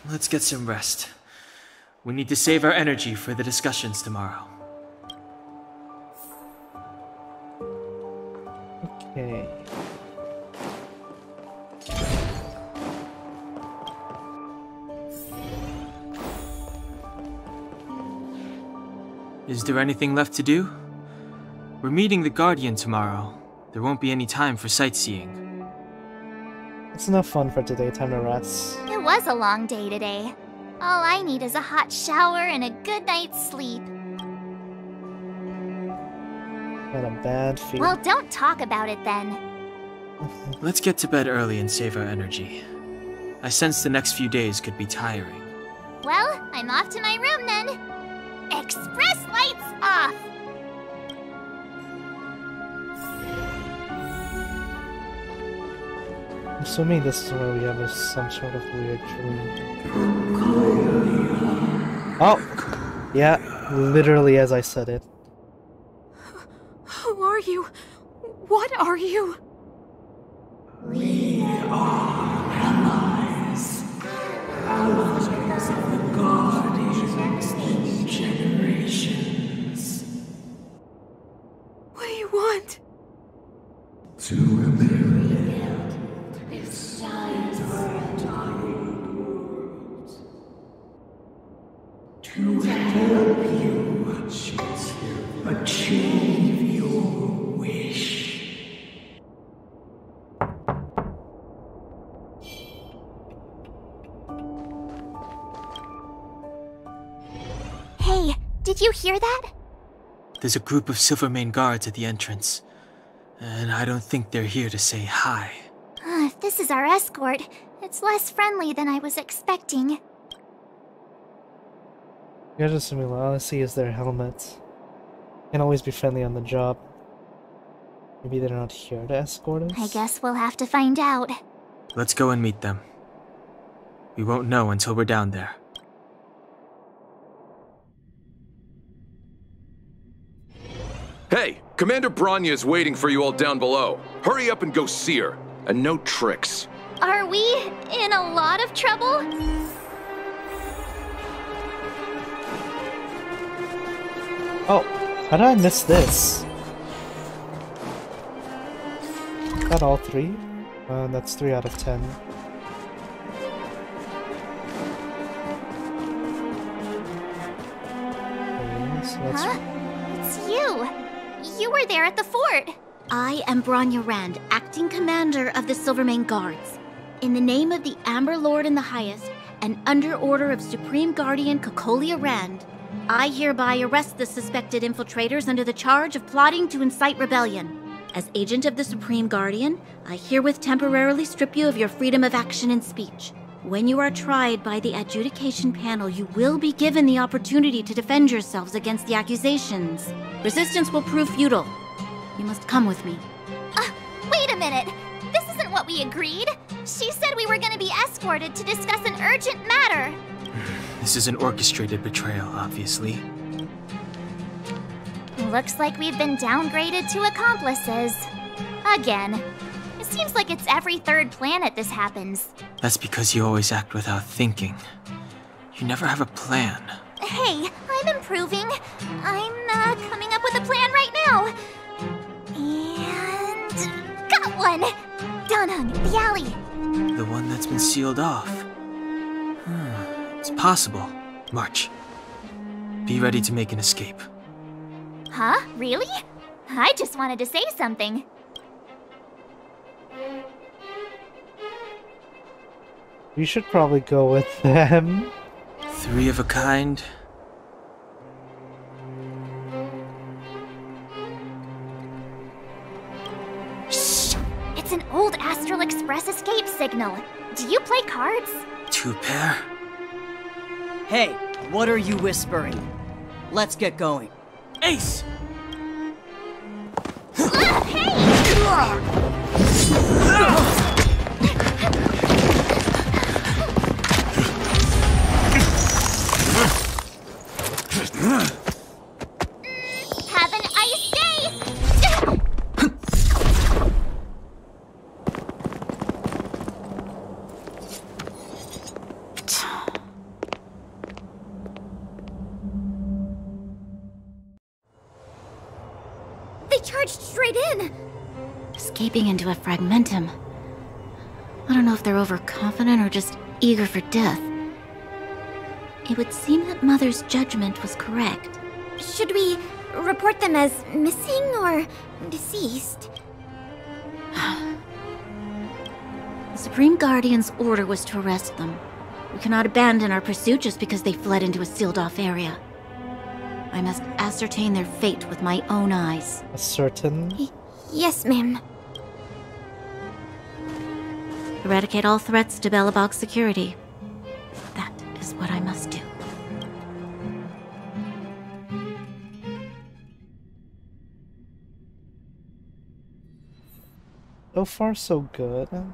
Let's get some rest. We need to save our energy for the discussions tomorrow. Okay. Is there anything left to do? We're meeting the Guardian tomorrow. There won't be any time for sightseeing. It's enough fun for today, time to rest. It was a long day today. All I need is a hot shower and a good night's sleep. Got a bad feeling. Well, don't talk about it then. Let's get to bed early and save our energy. I sense the next few days could be tiring. Well, I'm off to my room then. Express lights off! I'm assuming this is where we have some sort of weird dream. Oh! Yeah, literally as I said it. Who are you? What are you? We are allies. Allies of the Guardians through generations. What do you want? To rebuild its time for a dying world. To help you achieve your wish. Hey, did you hear that? There's a group of Silvermane guards at the entrance. And I don't think they're here to say hi. If this is our escort, it's less friendly than I was expecting. You're just assuming all I see is their helmets. Can't always be friendly on the job. Maybe they're not here to escort us? I guess we'll have to find out. Let's go and meet them. We won't know until we're down there. Hey, Commander Bronya is waiting for you all down below. Hurry up and go see her. And no tricks. Are we in a lot of trouble? Oh, how did I miss this? Is that all 3? That's 3 out of 10. Okay, so that's... Huh? It's you! You were there at the fort! I am Bronya Rand, acting commander of the Silvermane Guards. In the name of the Amber Lord in the Highest, and under order of Supreme Guardian Cocolia Rand, I hereby arrest the suspected infiltrators under the charge of plotting to incite rebellion. As agent of the Supreme Guardian, I herewith temporarily strip you of your freedom of action and speech. When you are tried by the adjudication panel, you will be given the opportunity to defend yourselves against the accusations. Resistance will prove futile. You must come with me. Wait a minute! This isn't what we agreed! She said we were gonna be escorted to discuss an urgent matter! This is an orchestrated betrayal, obviously. Looks like we've been downgraded to accomplices. Again. It seems like it's every third planet this happens. That's because you always act without thinking. You never have a plan. Hey, I'm improving. I'm coming up with a plan right now. And... got one! Donhung, the alley. The one that's been sealed off. It's possible. March. Be ready to make an escape. Huh? Really? I just wanted to say something. You should probably go with them. 3 of a kind. Shh! It's an old Astral Express escape signal. Do you play cards? 2 pair? Hey, what are you whispering? Let's get going. Ace! Have an ice day! They charged straight in! Escaping into a fragmentum. I don't know if they're overconfident or just eager for death. It would seem that Mother's judgment was correct. Should we report them as missing or deceased? The Supreme Guardian's order was to arrest them. We cannot abandon our pursuit just because they fled into a sealed-off area. I must ascertain their fate with my own eyes. Certain? Yes, ma'am. Eradicate all threats to Belobog's security. That is what I must do. So far, so good. Ha!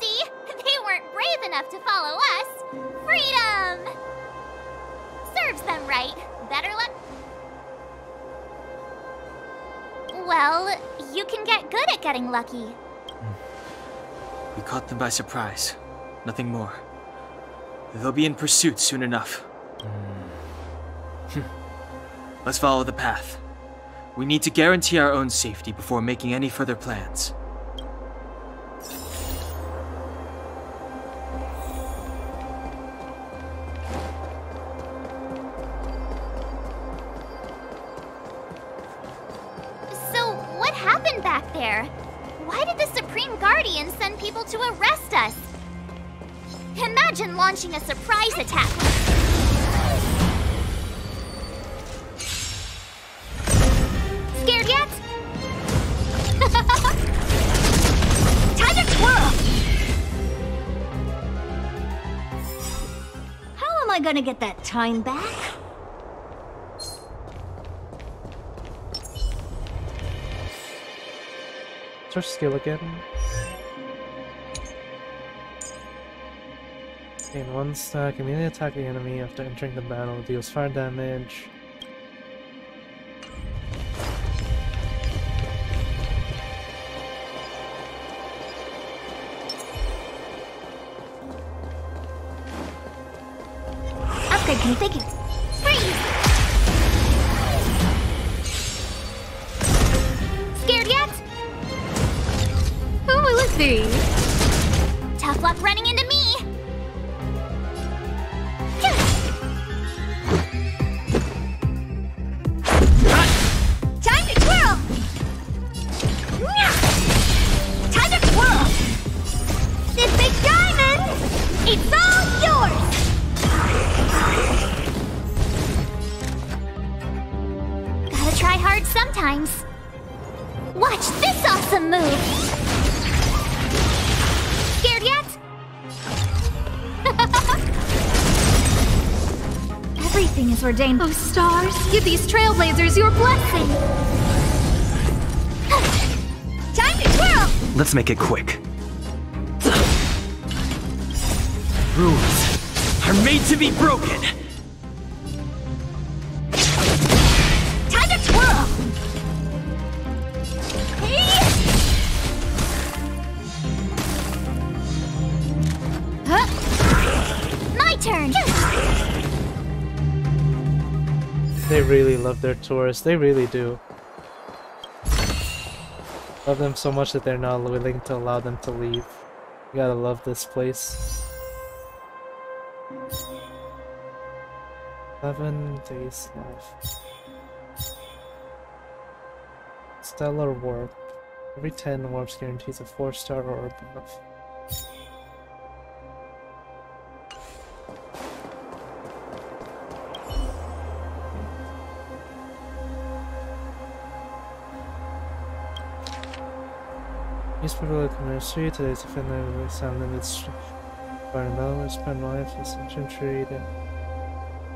See? They weren't brave enough to follow us. Freedom! Serves them right. Better luck. Well, you can get good at getting lucky. We caught them by surprise. Nothing more. They'll be in pursuit soon enough. Let's follow the path. We need to guarantee our own safety before making any further plans. So, what happened back there? Why did the Supreme Guardian send people to arrest us? Imagine launching a surprise attack. Scared yet? Time to twirl! How am I gonna get that time back? What's our skill again? In 1 stack, immediately attack the enemy after entering the battle, deals fire damage. Upgrade configured. Freeze! Scared yet? Oh, let's see. Tough luck running into me! Time to twirl! Time to twirl! This big diamond! It's all yours! Gotta try hard sometimes. Watch this awesome move! Scared yet? is ordained. Oh, stars, give these trailblazers your blessing. Time to twirl! Let's make it quick. Rules are made to be broken. Time to twirl! My turn! They really love their tourists, they really do. Love them so much that they're not willing to allow them to leave. You gotta love this place. 11 days left. Stellar Warp. Every 10 warps guarantees a 4-star or above. Newspaper commercial. Today's offender sound limits Barton Bell spend life as a gentry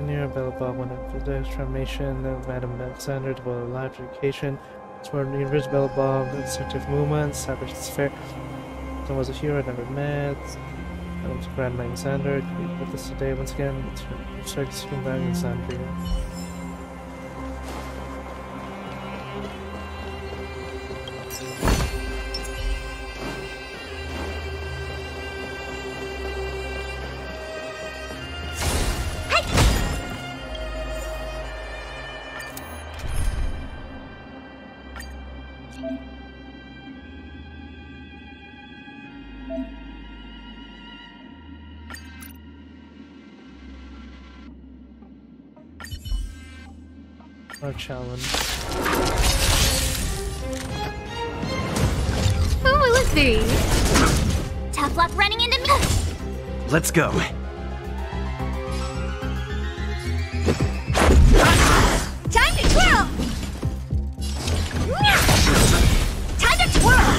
near Belobog when of the transformation of Madam Alexander devoted life education. Explored the University of Belobog, instinctive movements, savage fair. Someone was a hero I never met. Adam's Grand Alexander could be with us today once again. It's to come back in Alexandria. Our challenge. Who will it be? Tough luck running into me! Let's go. Time to twirl! Time to twirl!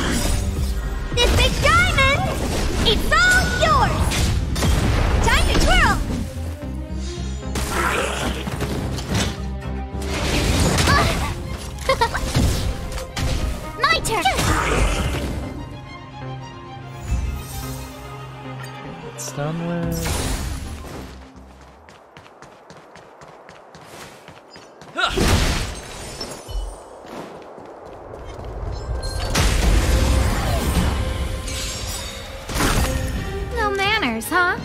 This big diamond! It's all yours! Time to twirl! My turn! It's done with. No manners, huh?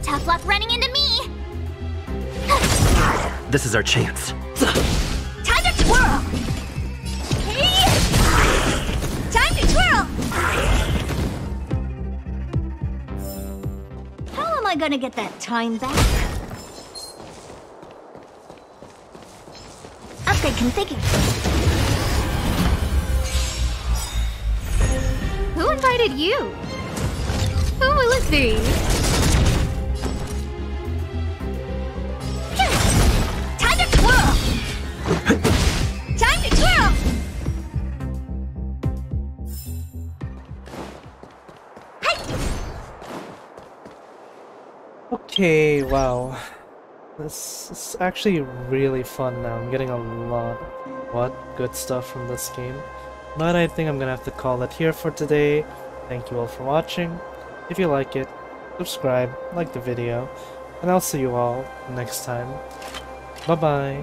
Tough luck running into me! This is our chance. Time to twirl! Time to twirl! How am I gonna get that time back? Upgrade configured. Who invited you? Who will it be? Time to twirl! Time to twirl! Okay, wow. This is actually really fun now. I'm getting a lot of good stuff from this game. But I think I'm gonna have to call it here for today. Thank you all for watching. If you like it, subscribe, like the video, and I'll see you all next time. Bye bye.